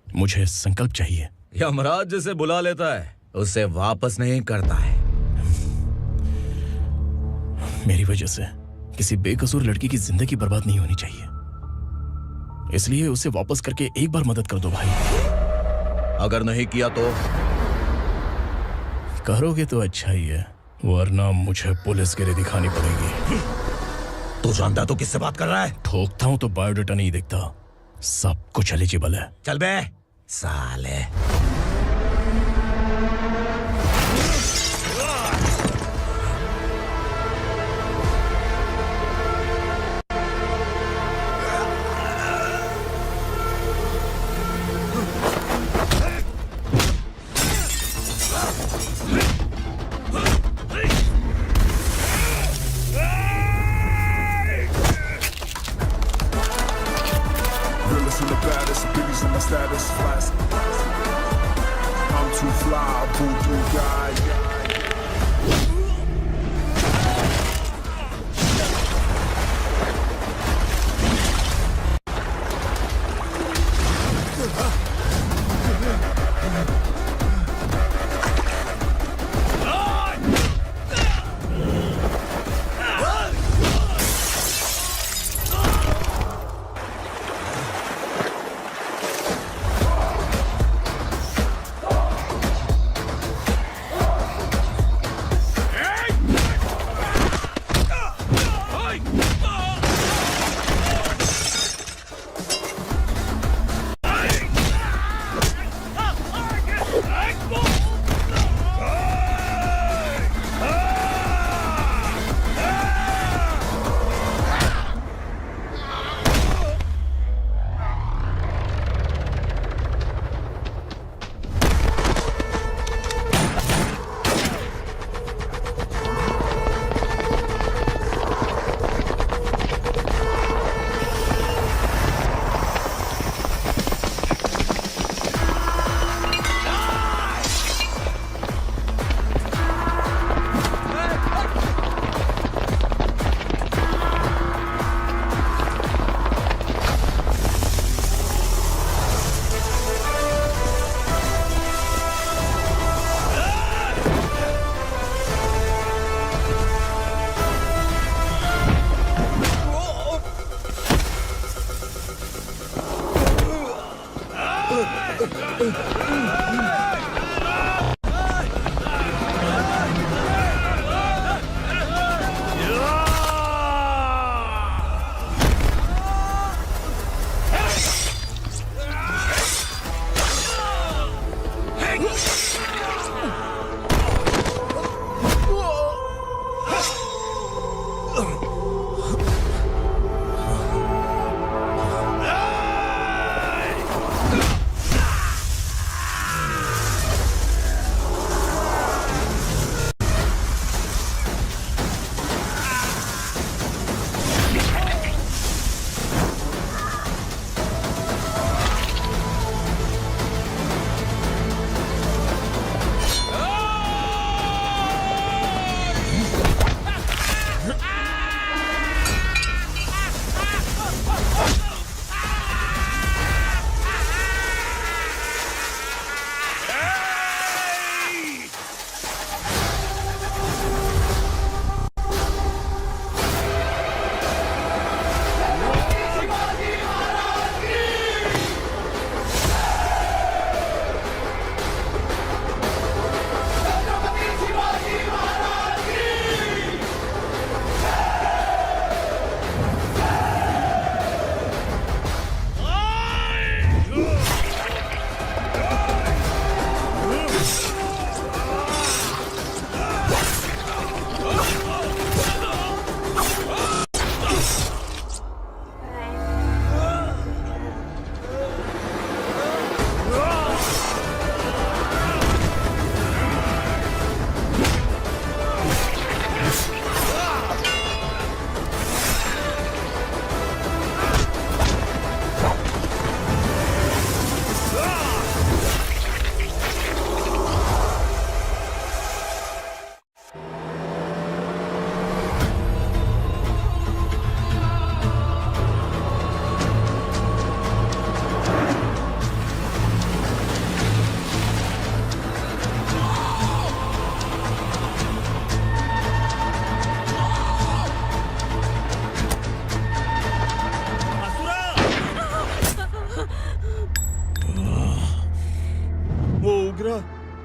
मुझे संकल्प चाहिए। यमराज जिसे बुला लेता है उसे वापस नहीं करता है। मेरी वजह से किसी बेकसूर लड़की की जिंदगी बर्बाद नहीं होनी चाहिए, इसलिए उसे वापस करके एक बार मदद कर दो भाई। अगर नहीं किया तो? करोगे तो अच्छा ही है, वरना मुझे पुलिसगिरी दिखानी पड़ेगी। तू जानता तो किससे बात कर रहा है? ठोकता हूं तो बायोडाटा नहीं दिखता, सब कुछ एलिजिबल है। चल बे साले।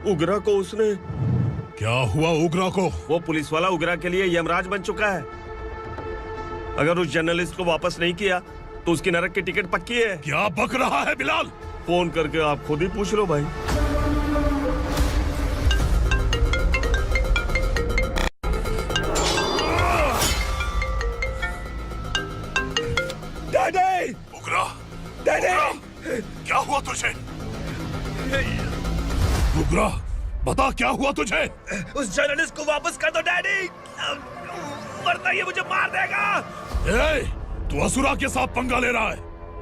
उग्रा को उसने। क्या हुआ उग्रा को? वो पुलिस वाला उग्रा के लिए यमराज बन चुका है। अगर उस जर्नलिस्ट को वापस नहीं किया तो उसकी नरक की टिकट पक्की है। क्या बक रहा है बिलाल? फोन करके आप खुद ही पूछ लो भाई। डैडी! उग्रा! डैडी! क्या हुआ तुझे? उग्रा, बता क्या हुआ तुझे? उस जर्नलिस्ट को वापस कर दो डैडी, वरना ये मुझे मार देगा। ए, तू असुरा के साथ पंगा ले रहा है।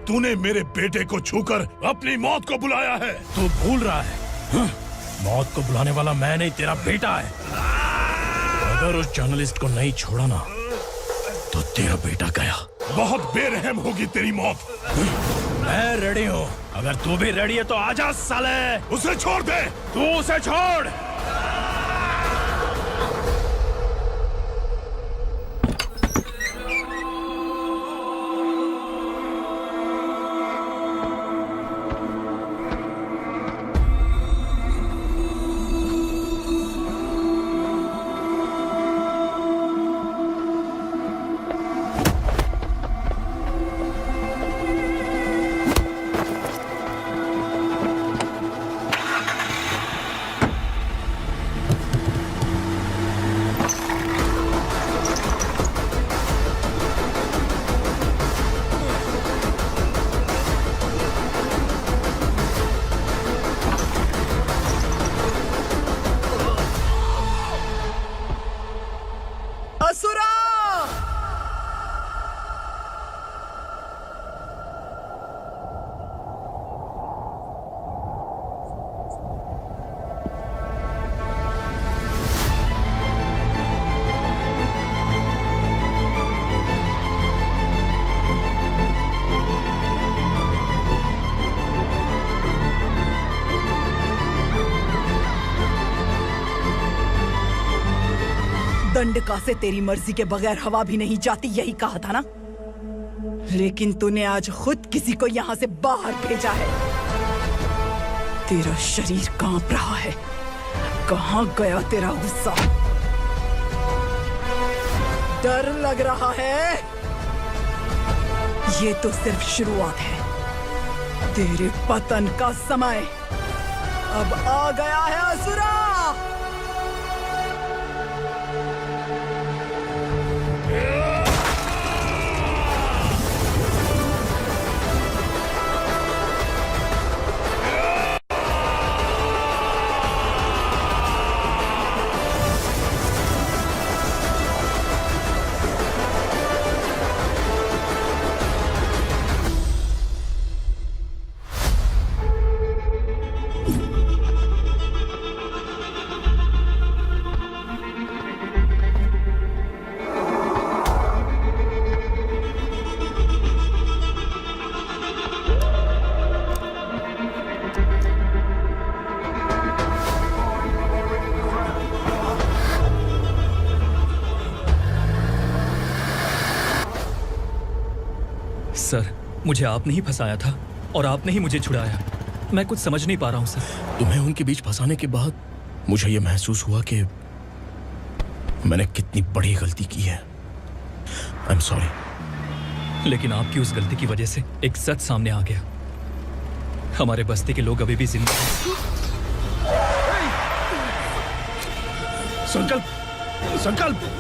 तूने मेरे बेटे को छूकर अपनी मौत को बुलाया है। तू भूल रहा है, हाँ? मौत को बुलाने वाला मैं नहीं, तेरा बेटा है। अगर उस जर्नलिस्ट को नहीं छोड़ा ना तो तेरा बेटा गया। बहुत बेरहम होगी तेरी मौत। मैं रेडी हूँ, अगर तू भी रेडी है तो आजा साले। उसे छोड़ दे। तू उसे छोड़। दंडका से तेरी मर्जी के बगैर हवा भी नहीं जाती, यही कहा था ना? लेकिन तूने आज खुद किसी को यहाँ से बाहर भेजा है। तेरा शरीर कांप रहा है। कहाँ गया तेरा गुस्सा? डर लग रहा है? ये तो सिर्फ शुरुआत है। तेरे पतन का समय अब आ गया है असुरा। सर, मुझे आपने ही फंसाया था और आपने ही मुझे छुड़ाया। मैं कुछ समझ नहीं पा रहा हूँ सर। तुम्हें उनके बीच फंसाने के बाद मुझे यह महसूस हुआ कि मैंने कितनी बड़ी गलती की है। I am sorry. लेकिन आपकी उस गलती की वजह से एक सच सामने आ गया। हमारे बस्ती के लोग अभी भी जिंदा हैं। संकल्प, संकल्प।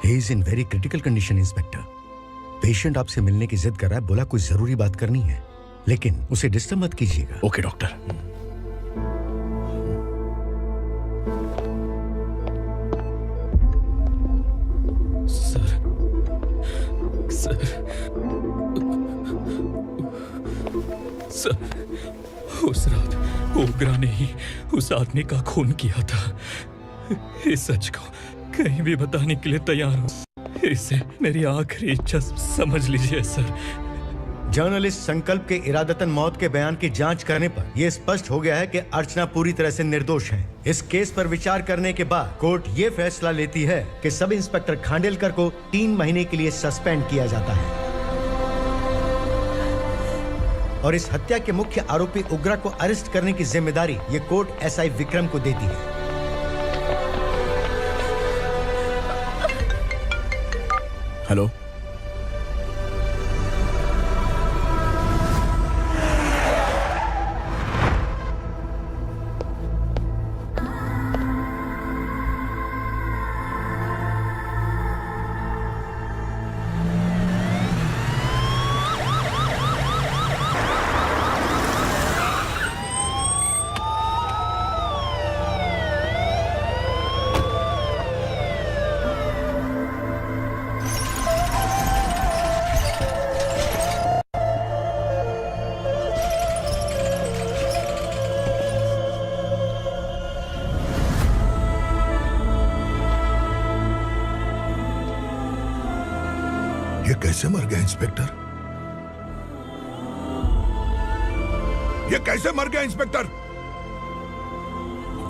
He is in very critical condition, inspector. Patient आपसे मिलने की जिद कर रहा है, बोला कुछ जरूरी बात करनी है, लेकिन उसे डिस्टर्ब मत कीजिएगा। Okay doctor. सर, उस रात ओग्रा ने ही उस आदमी का खून किया था। इस सच को कहीं भी बताने के लिए तैयार हूँ। इसे मेरी आखिरी इच्छा समझ लीजिए सर। जर्नलिस्ट संकल्प के इरादतन मौत के बयान की जांच करने पर यह स्पष्ट हो गया है कि अर्चना पूरी तरह से निर्दोष है। इस केस पर विचार करने के बाद कोर्ट ये फैसला लेती है कि सब इंस्पेक्टर खांडेलकर को 3 महीने के लिए सस्पेंड किया जाता है और इस हत्या के मुख्य आरोपी उग्रा को अरेस्ट करने की जिम्मेदारी ये कोर्ट एसआई विक्रम को देती है। हेलो, ये कैसे मर गया इंस्पेक्टर? ये कैसे मर गया इंस्पेक्टर?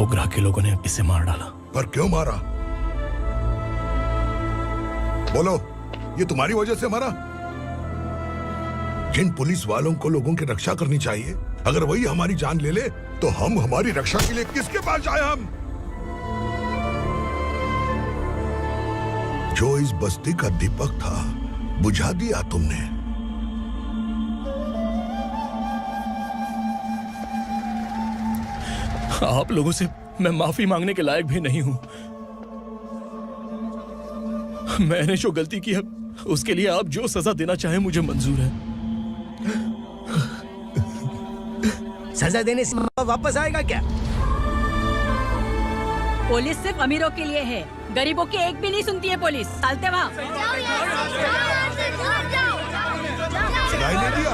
उग्रा के लोगों ने इसे मार डाला। पर क्यों मारा? बोलो, ये तुम्हारी वजह से मरा? जिन पुलिस वालों को लोगों की रक्षा करनी चाहिए, अगर वही हमारी जान ले ले तो हम हमारी रक्षा के लिए किसके पास जाए? हम जो इस बस्ती का दीपक था बुझा दिया तुमने। आप लोगों से मैं माफी मांगने के लायक भी नहीं हूं। मैंने जो गलती की है उसके लिए आप जो सजा देना चाहे मुझे मंजूर है। सजा देने से वापस आएगा क्या? पुलिस सिर्फ अमीरों के लिए है, गरीबों की एक भी नहीं सुनती है पुलिस। चलते वहाँ। सुनाई नहीं दिया?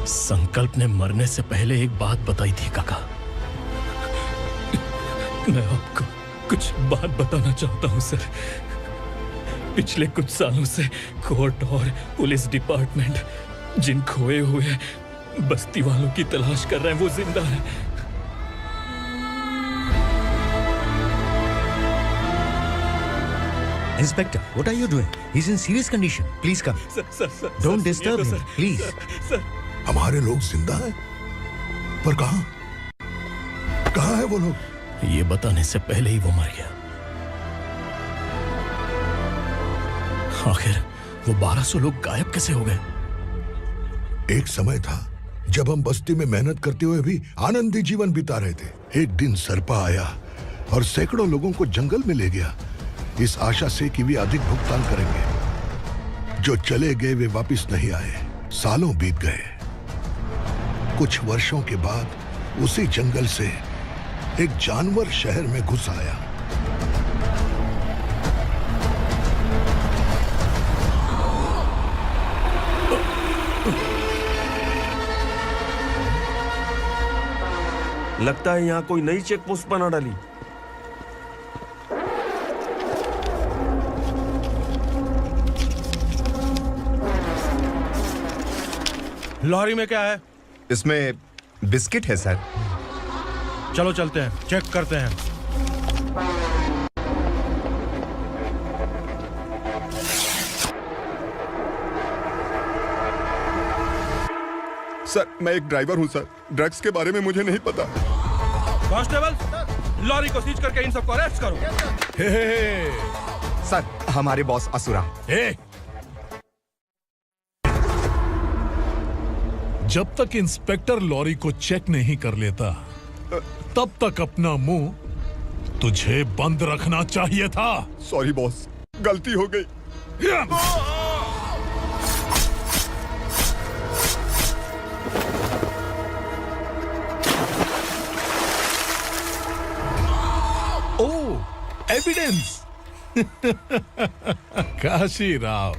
संकल्प ने मरने से पहले एक बात बताई थी काका। मैं आपको कुछ बात बताना चाहता हूं सर। पिछले कुछ सालों से कोर्ट और पुलिस डिपार्टमेंट जिन खोए हुए बस्ती वालों की तलाश कर रहे हैं वो जिंदा है। Inspector, what are you doing? He's in serious condition. Please come. Don't disturb him, please. हमारे लोग जिंदा हैं? पर कहां? कहां है वो लोग? ये बताने से पहले ही वो मर गया। आखिर वो 1200 लोग गायब कैसे हो गए? एक समय था जब हम बस्ती में मेहनत करते हुए भी आनंदी जीवन बिता रहे थे। एक दिन सरपा आया और सैकड़ों लोगों को जंगल में ले गया, इस आशा से कि वे अधिक भुगतान करेंगे। जो चले गए वे वापस नहीं आए। सालों बीत गए। कुछ वर्षों के बाद उसी जंगल से एक जानवर शहर में घुस आया। लगता है यहाँ कोई नई चेक पोस्ट बना डाली। लॉरी में क्या है? इसमें बिस्किट है सर। चलो चलते हैं, चेक करते हैं। सर, मैं एक ड्राइवर हूं सर। ड्रग्स के बारे में मुझे नहीं पता। कांस्टेबल, लॉरी को सीज करके इन सबको अरेस्ट करो। सर, हमारे बॉस असुरा। जब तक इंस्पेक्टर लॉरी को चेक नहीं कर लेता तब तक अपना मुंह तुझे बंद रखना चाहिए था। सॉरी बॉस, गलती हो गई। एविडेंस। काशी राव,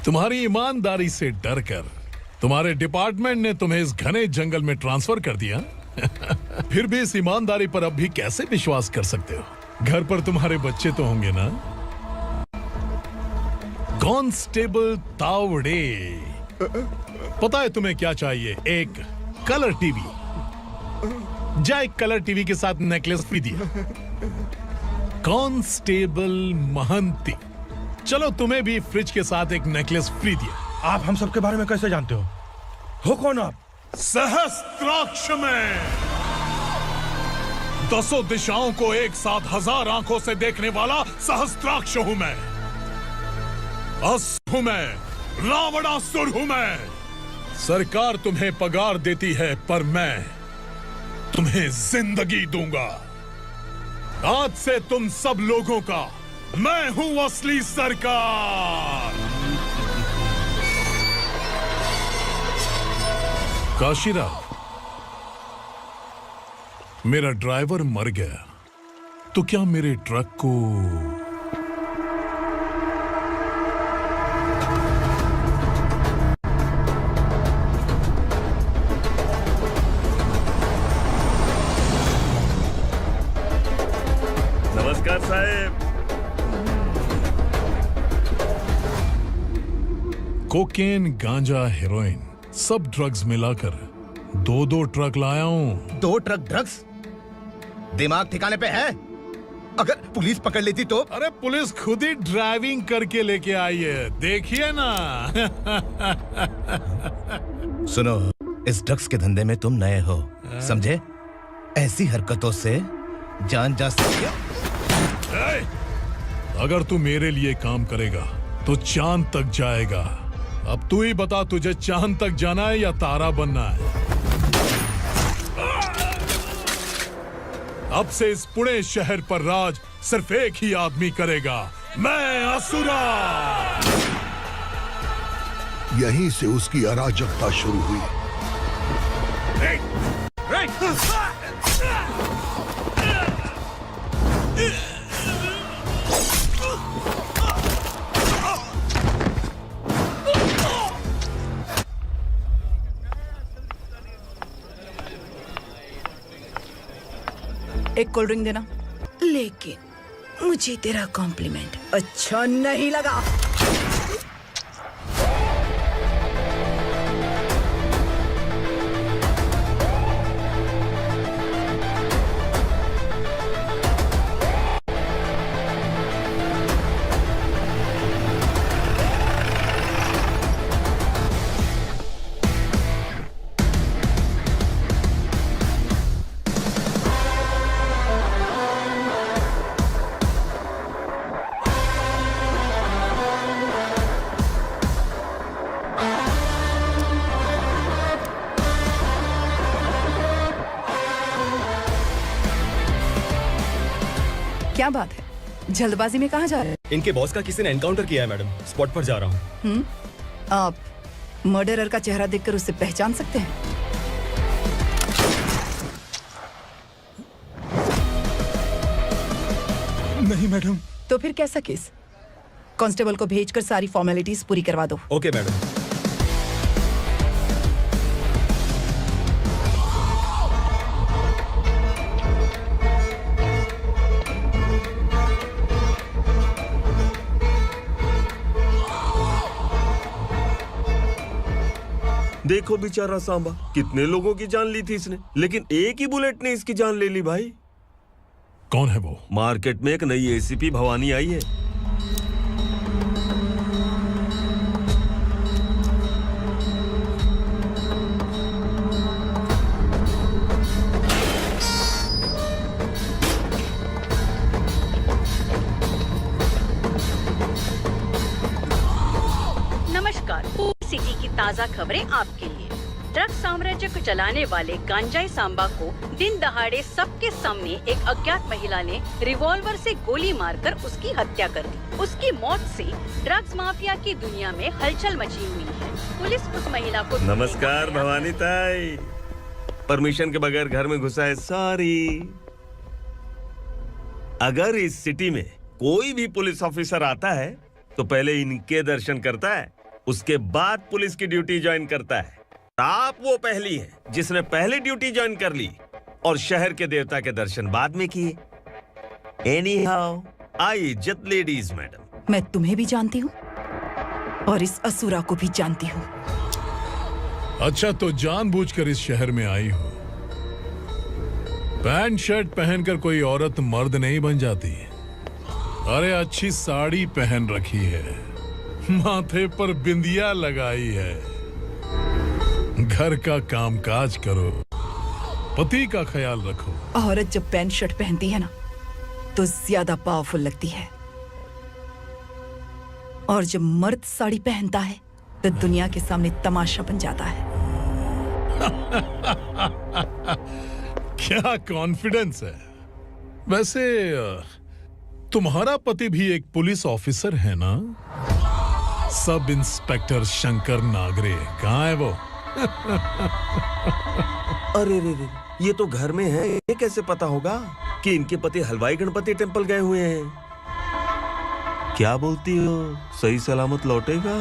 तुम्हारी ईमानदारी से डरकर तुम्हारे डिपार्टमेंट ने तुम्हें इस घने जंगल में ट्रांसफर कर दिया। फिर भी इस ईमानदारी पर अब भी कैसे विश्वास कर सकते हो? घर पर तुम्हारे बच्चे तो होंगे ना? कांस्टेबल तावड़े, पता है तुम्हें क्या चाहिए? एक कलर टीवी। जा एक कलर टीवी के साथ नेकलेस भी दिया। कांस्टेबल महंती, चलो तुम्हें भी फ्रिज के साथ एक नेकलेस फ्री दिया। आप हम सबके बारे में कैसे जानते हो कौन आप? सहस्त्राक्ष में 10 दिशाओं को एक साथ 1000 आंखों से देखने वाला सहस्त्राक्ष हूं मैं। असुर हूं मैं, रावणासुर हूं मैं। सरकार तुम्हें पगार देती है पर मैं तुम्हें जिंदगी दूंगा। आज से तुम सब लोगों का मैं हूं असली सरकार। काशीराव, मेरा ड्राइवर मर गया तो क्या मेरे ट्रक को नमस्कार साहब। कोकेन, गांजा, हेरोइन सब ड्रग्स मिलाकर 2 ट्रक लाया हूं। 2 ट्रक ड्रग्स? दिमाग ठिकाने पे है? अगर पुलिस पकड़ लेती तो? अरे पुलिस खुद ही ड्राइविंग करके लेके आई है, देखिए ना। सुनो, इस ड्रग्स के धंधे में तुम नए हो, समझे? ऐसी हरकतों से जान जा सकती है। अगर तू मेरे लिए काम करेगा तो चांद तक जाएगा। अब तू ही बता, तुझे चांद तक जाना है या तारा बनना है? अब से इस पुणे शहर पर राज सिर्फ एक ही आदमी करेगा, मैं असुरा। यहीं से उसकी अराजकता शुरू हुई। एक कोल्ड ड्रिंक देना। लेकिन मुझे तेरा कॉम्प्लीमेंट अच्छा नहीं लगा। क्या बात है, जल्दबाजी में कहाँ जा रहे हैं? इनके बॉस का किसी ने एनकाउंटर किया है मैडम, स्पॉट पर जा रहा हूँ। आप मर्डरर का चेहरा देखकर उसे पहचान सकते हैं? नहीं मैडम। तो फिर कैसा केस? कांस्टेबल को भेजकर सारी फॉर्मेलिटीज पूरी करवा दो। Okay madam. देखो बेचारा सांबा, कितने लोगों की जान ली थी इसने, लेकिन एक ही बुलेट ने इसकी जान ले ली भाई। कौन है वो? मार्केट में एक नई एसीपी भवानी आई है। नमस्कार, सिटी की ताज़ा खबरें आपके लिए। ड्रग्स साम्राज्य को चलाने वाले गांजाई सांबा को दिन दहाड़े सबके सामने एक अज्ञात महिला ने रिवॉल्वर से गोली मारकर उसकी हत्या कर दी। उसकी मौत से ड्रग्स माफिया की दुनिया में हलचल मची हुई है। पुलिस उस महिला को नमस्कार भवानी ताई, परमिशन के बगैर घर में घुसा है, सॉरी। अगर इस सिटी में कोई भी पुलिस ऑफिसर आता है तो पहले इनके दर्शन करता है, उसके बाद पुलिस की ड्यूटी ज्वाइन करता है। आप वो पहली हैं जिसने पहले ड्यूटी ज्वाइन कर ली और शहर के देवता के दर्शन बाद में किए। एनीहाउ, आई इज्जत लेडीज मैडम। मैं तुम्हें भी जानती हूँ और इस असुरा को भी जानती हूँ। अच्छा, तो जानबूझकर इस शहर में आई हो। पैंट शर्ट पहनकर कोई औरत मर्द नहीं बन जाती। अरे अच्छी साड़ी पहन रखी है, माथे पर बिंदिया लगाई है, घर का कामकाज करो, पति का ख्याल रखो। औरत जब पैंट शर्ट पहनती है ना तो ज्यादा पावरफुल लगती है, और जब मर्द साड़ी पहनता है तो दुनिया के सामने तमाशा बन जाता है। क्या कॉन्फिडेंस है। वैसे तुम्हारा पति भी एक पुलिस ऑफिसर है ना? सब इंस्पेक्टर शंकर नागरे, कहाँ है वो? अरे रे रे, ये तो घर में है, ये कैसे पता होगा कि इनके पति हलवाई गणपति टेम्पल गए हुए हैं? क्या बोलती हो, सही सलामत लौटेगा?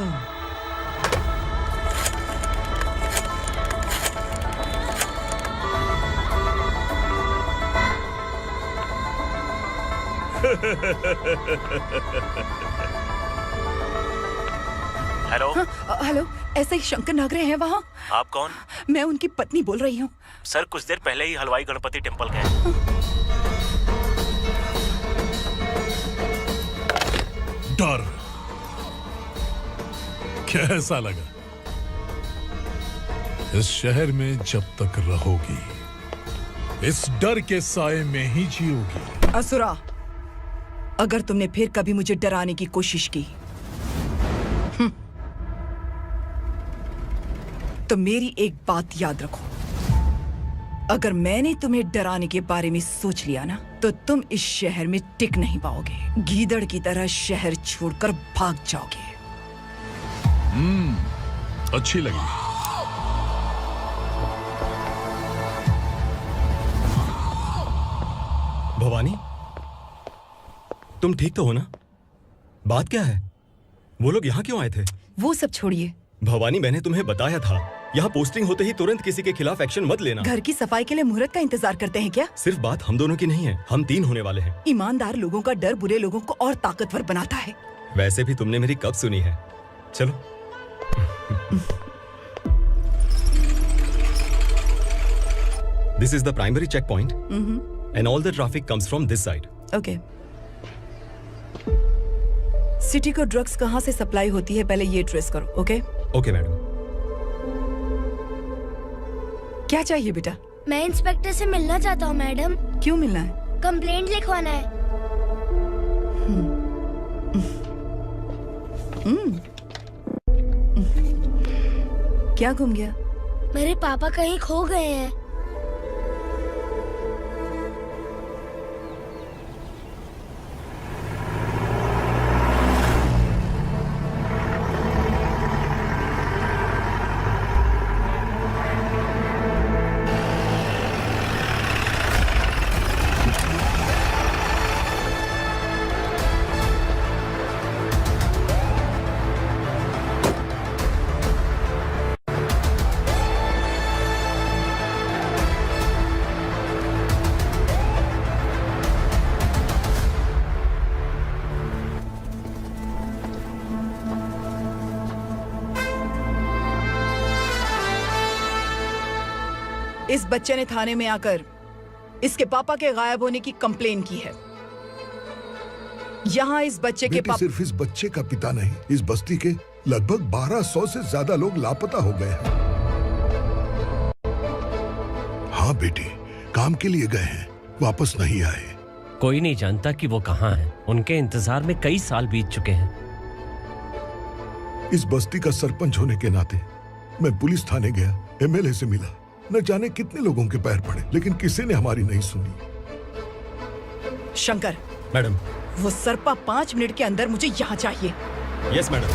हेलो। हेलो, ऐसे ही शंकर नागरे हैं वहाँ? आप कौन? मैं उनकी पत्नी बोल रही हूँ। सर कुछ देर पहले ही हलवाई गणपति टेम्पल गए। डर कैसा लगा? इस शहर में जब तक रहोगी इस डर के साए में ही जियोगी। असुरा, अगर तुमने फिर कभी मुझे डराने की कोशिश की तो मेरी एक बात याद रखो, अगर मैंने तुम्हें डराने के बारे में सोच लिया ना तो तुम इस शहर में टिक नहीं पाओगे। गीदड़ की तरह शहर छोड़कर भाग जाओगे। अच्छी लगी। भवानी, तुम ठीक तो हो ना? बात क्या है? वो लोग यहाँ क्यों आए थे? वो सब छोड़िए। भवानी, मैंने तुम्हें बताया था यहाँ पोस्टिंग होते ही तुरंत किसी के खिलाफ एक्शन मत लेना। घर की सफाई के लिए मुहूर्त का इंतजार करते हैं क्या? सिर्फ बात हम दोनों की नहीं है, हम 3 होने वाले हैं। ईमानदार लोगों का डर बुरे लोगों को और ताकतवर बनाता है। वैसे भी तुमने मेरी कब सुनी है? चलो। This is the primary checkpoint, and all the traffic comes from this side. Okay. City को ड्रग्स कहाँ से सप्लाई होती है पहले ये ट्रेस करो, ओके? Okay madam. क्या चाहिए बेटा? मैं इंस्पेक्टर से मिलना चाहता हूँ मैडम। क्यों मिलना है? कंप्लेंट लिखवाना है। क्या घूम गया? मेरे पापा कहीं खो गए हैं। इस बच्चे ने थाने में आकर इसके पापा के गायब होने की कंप्लेन की है। यहाँ इस बच्चे के पापा सिर्फ इस बच्चे का पिता नहीं, इस बस्ती के लगभग 1200 से ज्यादा लोग लापता हो गए हैं। हाँ बेटी, काम के लिए गए हैं, वापस नहीं आए। कोई नहीं जानता कि वो कहाँ हैं। उनके इंतजार में कई साल बीत चुके हैं। इस बस्ती का सरपंच होने के नाते मैं पुलिस थाने गया, एमएलए से मिला, न जाने कितने लोगों के पैर पड़े, लेकिन किसी ने हमारी नहीं सुनी। शंकर, मैडम, वो सरपा 5 मिनट के अंदर मुझे यहाँ चाहिए। Yes madam.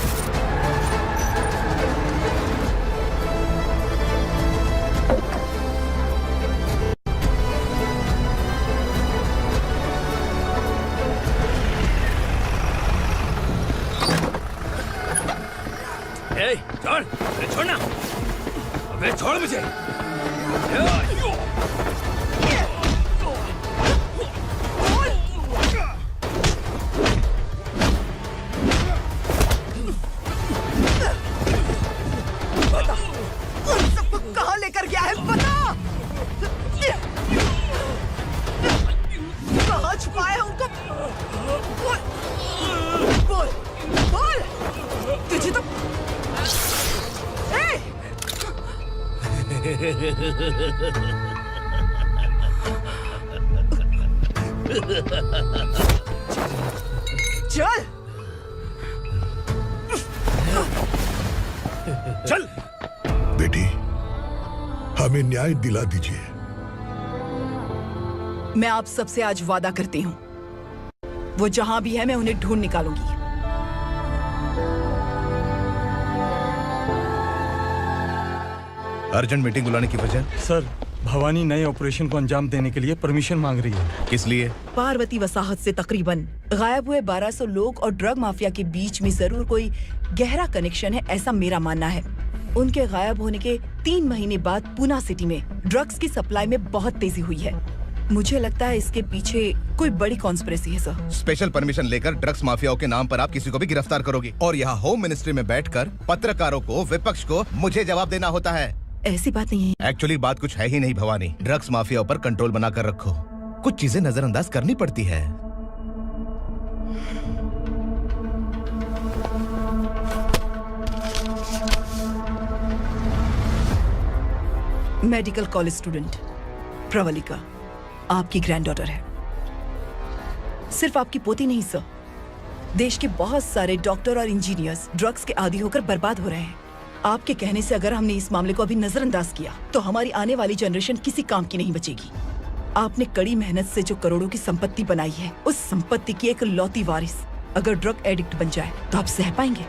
छोड़ मुझे। कहाँ लेकर गया है बता। कहाँ छुपाया उनको? बोल बोल तुझे तो चल चल बेटी, हमें न्याय दिला दीजिए। मैं आप सबसे आज वादा करती हूँ, वो जहां भी है मैं उन्हें ढूंढ निकालूंगी। अर्जेंट मीटिंग बुलाने की वजह? सर, भवानी नए ऑपरेशन को अंजाम देने के लिए परमिशन मांग रही है। किस लिए? पार्वती वसाहत से तकरीबन गायब हुए 1200 लोग और ड्रग माफिया के बीच में जरूर कोई गहरा कनेक्शन है, ऐसा मेरा मानना है। उनके गायब होने के 3 महीने बाद पूना सिटी में ड्रग्स की सप्लाई में बहुत तेजी हुई है। मुझे लगता है इसके पीछे कोई बड़ी कॉन्स्पिरेसी है सर। स्पेशल परमिशन लेकर ड्रग्स माफियाओं के नाम पर आप किसी को भी गिरफ्तार करोगे और यहाँ होम मिनिस्ट्री में बैठकर पत्रकारों को, विपक्ष को मुझे जवाब देना होता है। ऐसी बात नहीं है। एक्चुअली बात कुछ है ही नहीं भवानी। ड्रग्स माफियाओं पर कंट्रोल बनाकर रखो। कुछ चीजें नजरअंदाज करनी पड़ती है। मेडिकल कॉलेज स्टूडेंट प्रवलिका आपकी ग्रैंडडॉटर है। सिर्फ आपकी पोती नहीं सर, देश के बहुत सारे डॉक्टर और इंजीनियर्स ड्रग्स के आदी होकर बर्बाद हो रहे हैं। आपके कहने से अगर हमने इस मामले को अभी नजरअंदाज किया तो हमारी आने वाली जनरेशन किसी काम की नहीं बचेगी। आपने कड़ी मेहनत से जो करोड़ों की संपत्ति बनाई है, उस संपत्ति की एक लौती वारिस अगर ड्रग एडिक्ट बन जाए तो आप सह पाएंगे?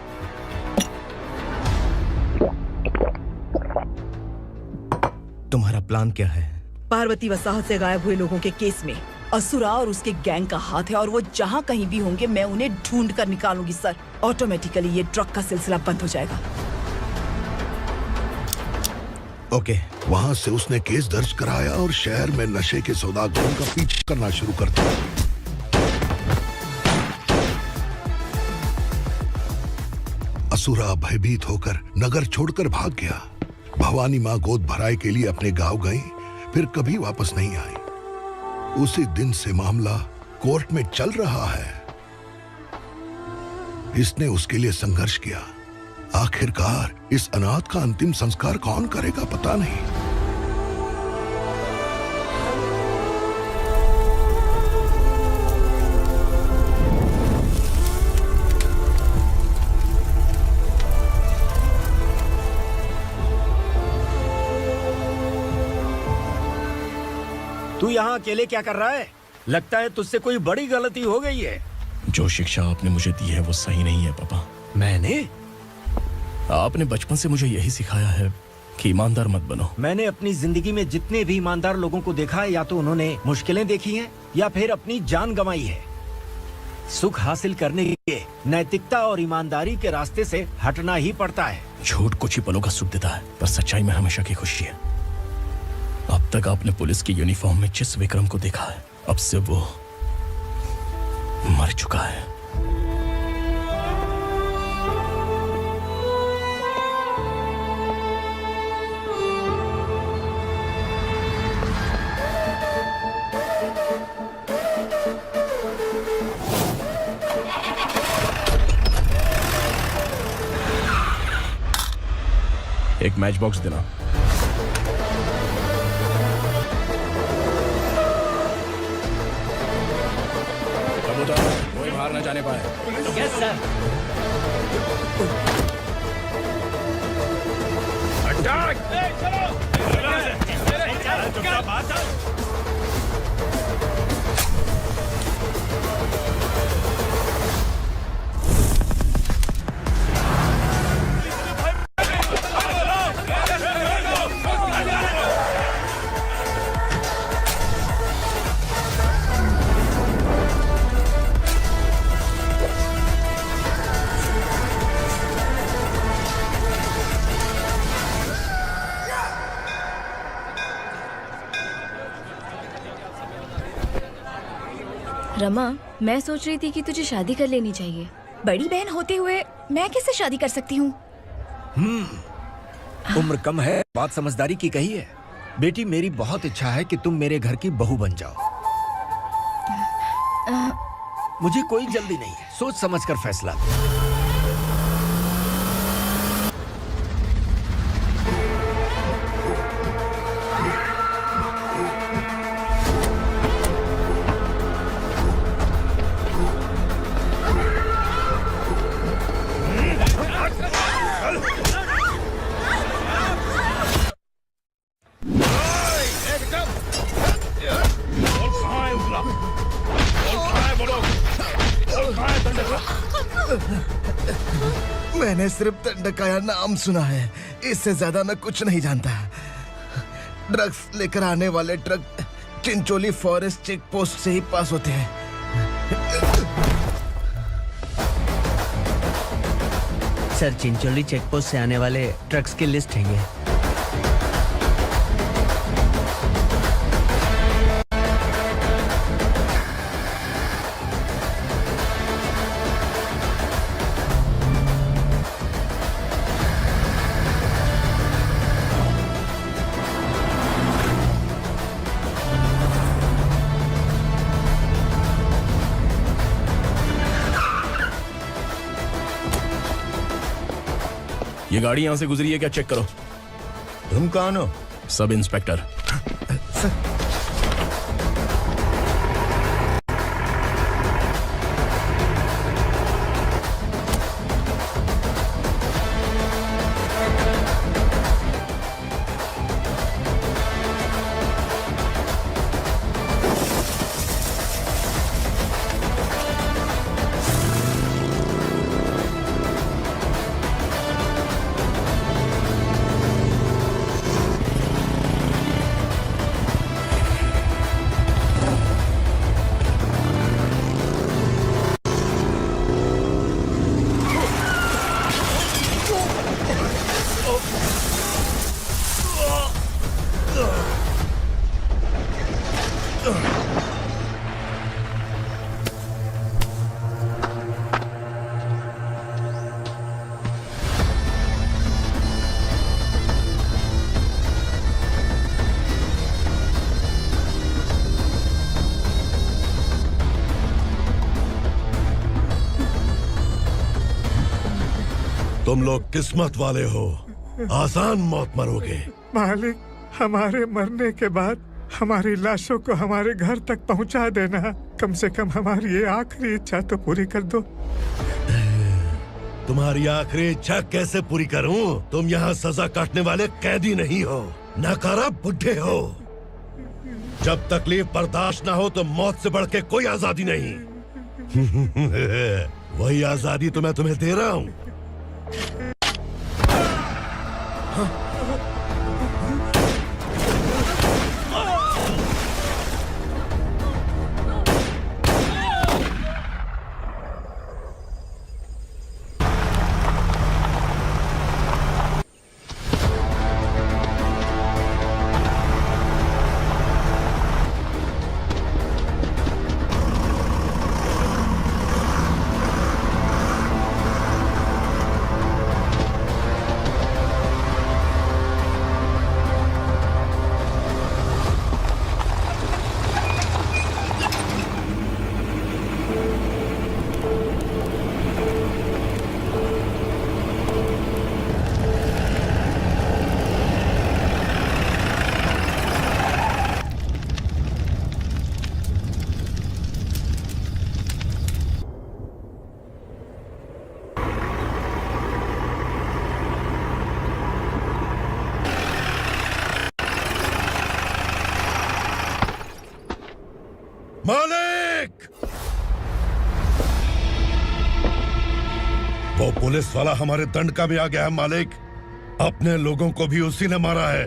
तुम्हारा प्लान क्या है? पार्वती वसाहत से गायब हुए लोगों के केस में असुरा और उसके गैंग का हाथ है और वो जहाँ कहीं भी होंगे मैं उन्हें ढूंढ कर निकालूंगी सर। ऑटोमेटिकली ये ड्रग का सिलसिला बंद हो जाएगा। ओके। वहाँ से उसने केस दर्ज कराया और शहर में नशे के सौदागरों का पीछा करना शुरू कर दिया। असुरा भयभीत होकर नगर छोड़कर भाग गया। भवानी माँ गोद भराई के लिए अपने गांव गई, फिर कभी वापस नहीं आई। उसी दिन से मामला कोर्ट में चल रहा है। इसने उसके लिए संघर्ष किया। आखिरकार इस अनाथ का अंतिम संस्कार कौन करेगा पता नहीं। तू यहाँ अकेले क्या कर रहा है? लगता है तुझसे कोई बड़ी गलती हो गई है। जो शिक्षा आपने मुझे दी है वो सही नहीं है पापा। मैंने? आपने बचपन से मुझे यही सिखाया है कि ईमानदार मत बनो। मैंने अपनी जिंदगी में जितने भी ईमानदार लोगों को देखा है, या तो उन्होंने मुश्किलें देखी हैं या फिर अपनी जान गंवाई है। सुख हासिल करने के लिए नैतिकता और ईमानदारी के रास्ते से हटना ही पड़ता है। झूठ कुछ ही पलों का सुख देता है, पर सच्चाई में हमेशा की खुशी है। अब तक आपने पुलिस की यूनिफॉर्म में जिस विक्रम को देखा है, अब से वो मर चुका है। एक मैच बॉक्स देना। कोई बाहर न जाने पाए। Yes sir. रमा, मैं सोच रही थी कि तुझे शादी कर लेनी चाहिए। बड़ी बहन होते हुए मैं कैसे शादी कर सकती हूँ? उम्र कम है, बात समझदारी की कही है। बेटी, मेरी बहुत इच्छा है कि तुम मेरे घर की बहू बन जाओ। मुझे कोई जल्दी नहीं है, सोच समझकर फैसला लो। मैंने सिर्फ दंडकाया नाम सुना है, इससे ज्यादा मैं कुछ नहीं जानता। ड्रग्स लेकर आने वाले truck Chincholi forest check post से ही पास होते हैं। सर, चिंचोली चेक पोस्ट से आने वाले ट्रक्स की लिस्ट है ये। ये गाड़ी यहां से गुजरी है क्या, चेक करो। तुम कौन हो? Sub inspector. तुम लोग किस्मत वाले हो, आसान मौत मरोगे। मालिक, हमारे मरने के बाद हमारी लाशों को हमारे घर तक पहुंचा देना। कम से कम हमारी ये आखिरी इच्छा तो पूरी कर दो। तुम्हारी आखिरी इच्छा कैसे पूरी करूं? तुम यहाँ सजा काटने वाले कैदी नहीं हो, नकारा बुढ़े हो। जब तकलीफ बर्दाश्त ना हो तो मौत से बढ़ के कोई आजादी नहीं। वही आजादी तो मैं तुम्हें दे रहा हूँ। मालिक! वो पुलिस वाला हमारे दंडका में आ गया है मालिक। अपने लोगों को भी उसी ने मारा है।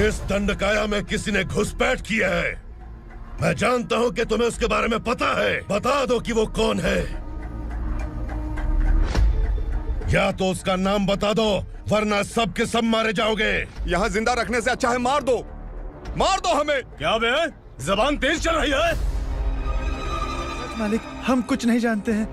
इस दंडकाया में किसी ने घुसपैठ किया है। मैं जानता हूं कि तुम्हें उसके बारे में पता है। बता दो कि वो कौन है, या तो उसका नाम बता दो, वरना सब के सब मारे जाओगे। यहाँ जिंदा रखने से अच्छा है मार दो हमें। क्या बे, जबान तेज चल रही है? मालिक, हम कुछ नहीं जानते हैं।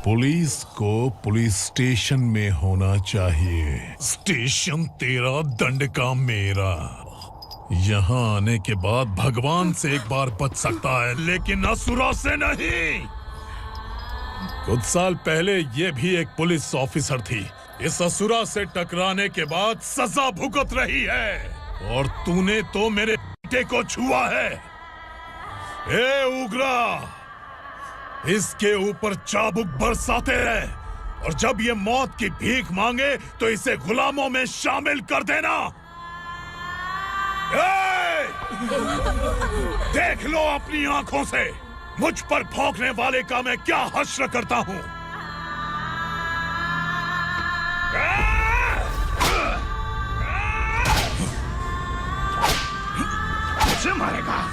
पुलिस को पुलिस स्टेशन में होना चाहिए। स्टेशन तेरा, दंड का मेरा। यहाँ आने के बाद भगवान से एक बार बच सकता है, लेकिन असुरा से नहीं। कुछ साल पहले ये भी एक पुलिस ऑफिसर थी। इस असुरा से टकराने के बाद सजा भुगत रही है, और तूने तो मेरे बेटे को छुआ है। ए उग्रा, इसके ऊपर चाबुक बरसाते रहे, और जब ये मौत की भीख मांगे तो इसे गुलामों में शामिल कर देना। देख लो अपनी आंखों से मुझ पर भौंकने वाले का मैं क्या हश्र करता हूं। मुझे मारेगा।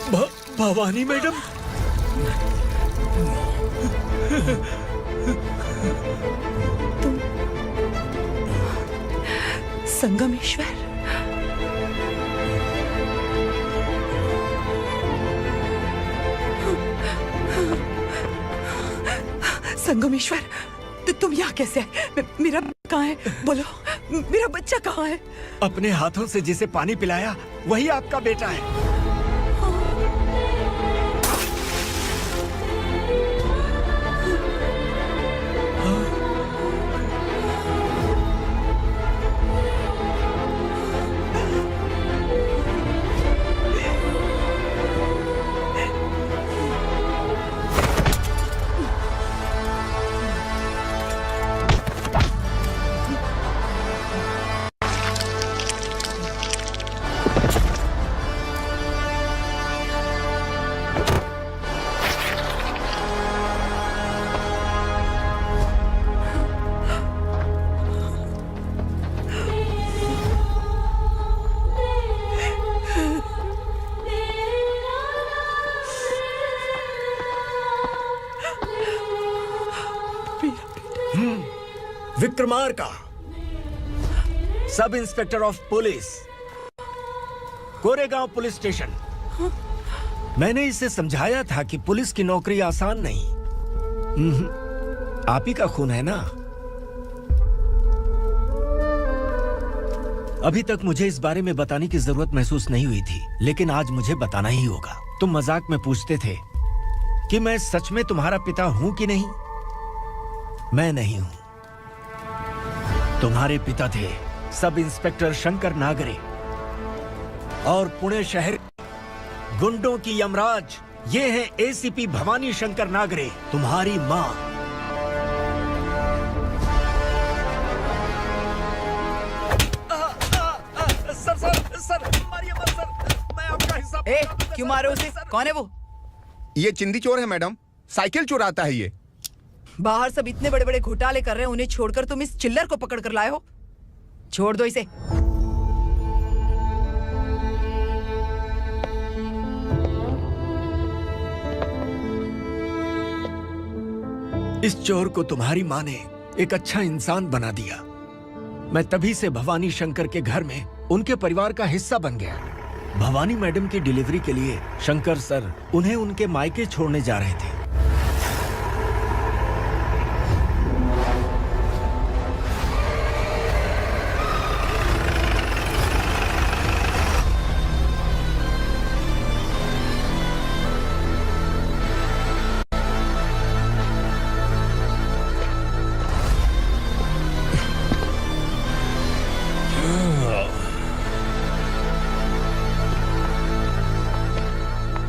भवानी मैडम। संगमेश्वर, संगमेश्वर, तो तुम यहाँ कैसे आए? मेरा कहाँ है? बोलो, मेरा बच्चा कहाँ है? अपने हाथों से जिसे पानी पिलाया वही आपका बेटा है। Vikramarka, sub inspector of police, Koregaon police station. मैंने इसे समझाया था कि पुलिस की नौकरी आसान नहीं। आप ही का खून है ना। अभी तक मुझे इस बारे में बताने की जरूरत महसूस नहीं हुई थी, लेकिन आज मुझे बताना ही होगा। तुम मजाक में पूछते थे कि मैं सच में तुम्हारा पिता हूं कि नहीं। मैं नहीं हूं। तुम्हारे पिता थे सब इंस्पेक्टर शंकर नागरे, और पुणे शहर गुंडों की यमराज ये है एसीपी भवानी शंकर नागरे, तुम्हारी मां। सर, मारिए मत सर, मैं आपका हिस्सा। क्यों मारो उसे? कौन है वो? ये चिंदी चोर है मैडम, साइकिल चुराता है ये। बाहर सब इतने बड़े बड़े घोटाले कर रहे हैं, उन्हें छोड़कर तुम इस चिल्लर को पकड़ कर लाए हो। छोड़ दो इसे। इस चोर को तुम्हारी मां ने एक अच्छा इंसान बना दिया। मैं तभी से भवानी शंकर के घर में उनके परिवार का हिस्सा बन गया। भवानी मैडम की डिलीवरी के लिए शंकर सर उन्हें उनके मायके छोड़ने जा रहे थे।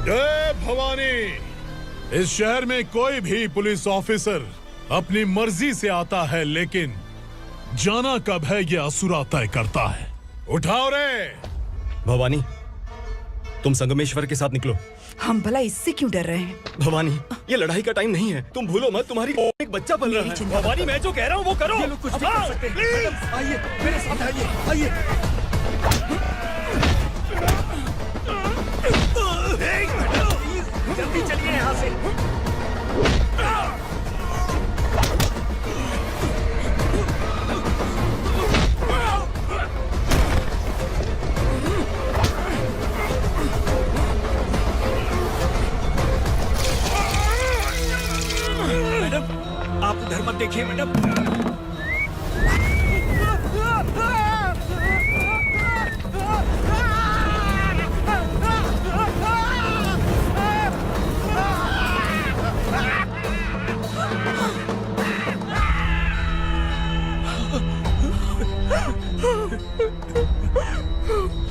जय भवानी। इस शहर में कोई भी पुलिस ऑफिसर अपनी मर्जी से आता है, लेकिन जाना कब है ये असुरा तय करता है। उठाओ रे। भवानी, तुम संगमेश्वर के साथ निकलो। हम भला इससे क्यों डर रहे हैं? भवानी, ये लड़ाई का टाइम नहीं है। तुम भूलो मत, तुम्हारी एक बच्चा पल रहा है। भवानी, मैं जो कह रहा हूँ वो करो। ये लोग कुछ भी कर सकते हैं। आइए मेरे साथ, आइए। जल्दी चलिए यहाँ से। मैडम, आप उधर मत देखिए मैडम।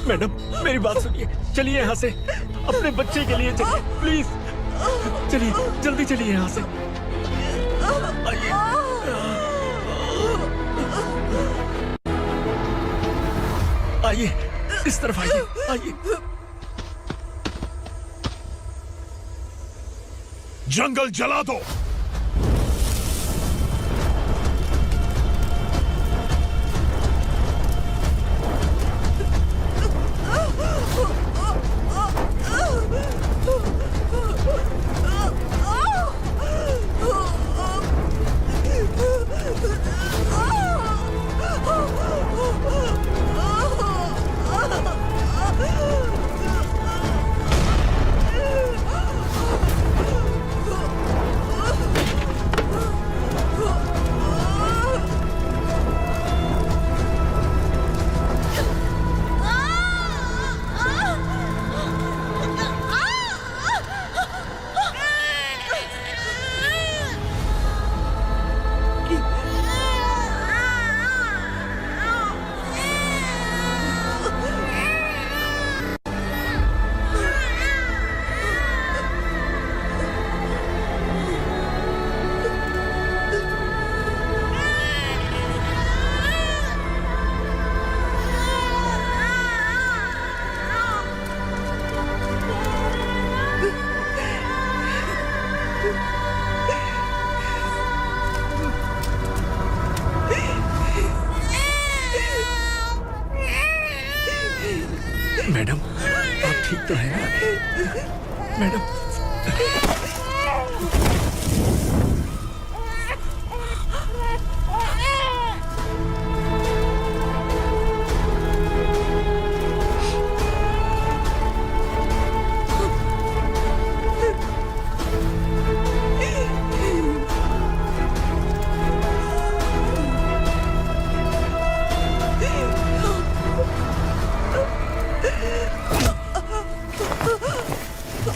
मैडम, मेरी बात सुनिए। चलिए यहाँ से, अपने बच्चे के लिए चलिए प्लीज। चलिए, जल्दी चलिए यहाँ से। आइए। आइए, इस तरफ आइए, आइए। जंगल जला दो।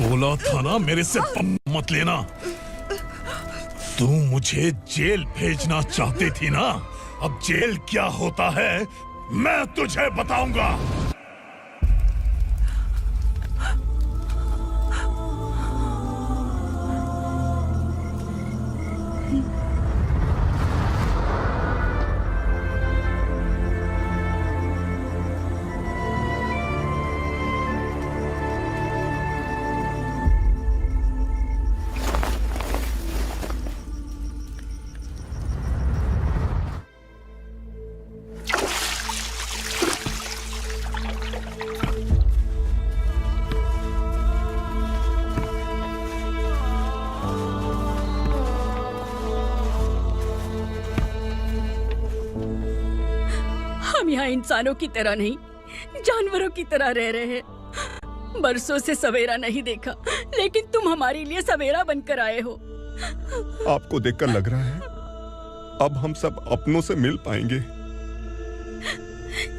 बोला था ना मेरे से पंगा मत लेना। तू मुझे जेल भेजना चाहती थी ना, अब जेल क्या होता है मैं तुझे बताऊंगा। हम यहाँ इंसानों की तरह नहीं, जानवरों की तरह रह रहे हैं। बरसों से सवेरा नहीं देखा, लेकिन तुम हमारे लिए सवेरा बनकर आए हो। आपको देखकर लग रहा है अब हम सब अपनों से मिल पाएंगे।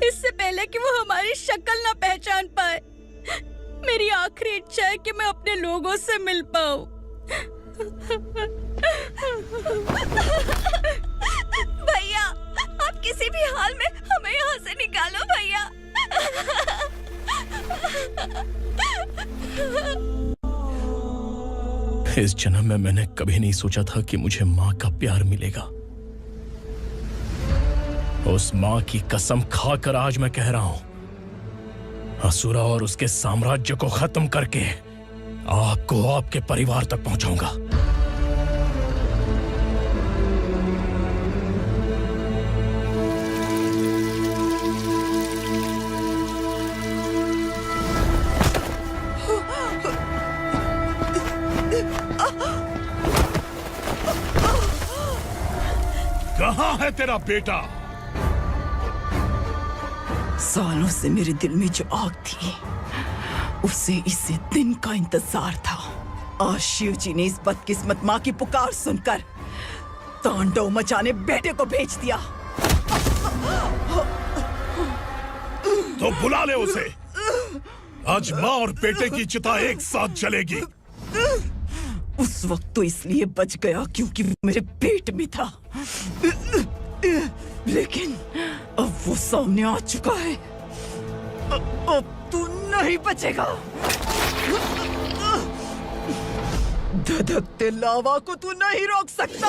इससे पहले कि वो हमारी शक्ल ना पहचान पाए, मेरी आखिरी इच्छा है कि मैं अपने लोगों से मिल पाऊं। भैया, आप किसी भी हाल में हमें यहाँ से निकालो भैया। इस जन्म में मैंने कभी नहीं सोचा था कि मुझे माँ का प्यार मिलेगा। उस माँ की कसम खाकर आज मैं कह रहा हूं, असुरा और उसके साम्राज्य को खत्म करके आपको आपके परिवार तक पहुंचाऊंगा। कहाँ है तेरा बेटा? सालों से मेरे दिल में जो आग थी, उसे इसी दिन का इंतजार था। आज शिव जी ने इस बदकिस्मत माँ की पुकार सुनकर तांडव मचाने बेटे को भेज दिया। तो बुला ले उसे। आज माँ और बेटे की चिता एक साथ जलेगी। उस वक्त तो इसलिए बच गया क्योंकि वो मेरे पेट में था, लेकिन अब वो सामने आ चुका है। अब तू नहीं बचेगा। धधकते लावा को तू नहीं रोक सकता।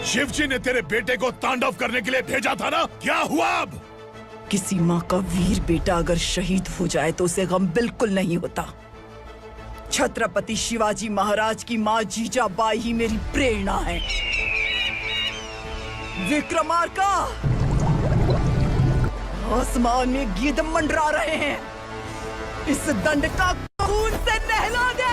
शिवजी ने तेरे बेटे को तांडव करने के लिए भेजा था ना, क्या हुआ अब? किसी माँ का वीर बेटा अगर शहीद हो जाए तो उसे गम बिल्कुल नहीं होता। छत्रपति शिवाजी महाराज की माँ जीजाबाई ही मेरी प्रेरणा है। विक्रमार्का, आसमान में गीत मंडरा रहे हैं। इस दंड का खून से नहला दे।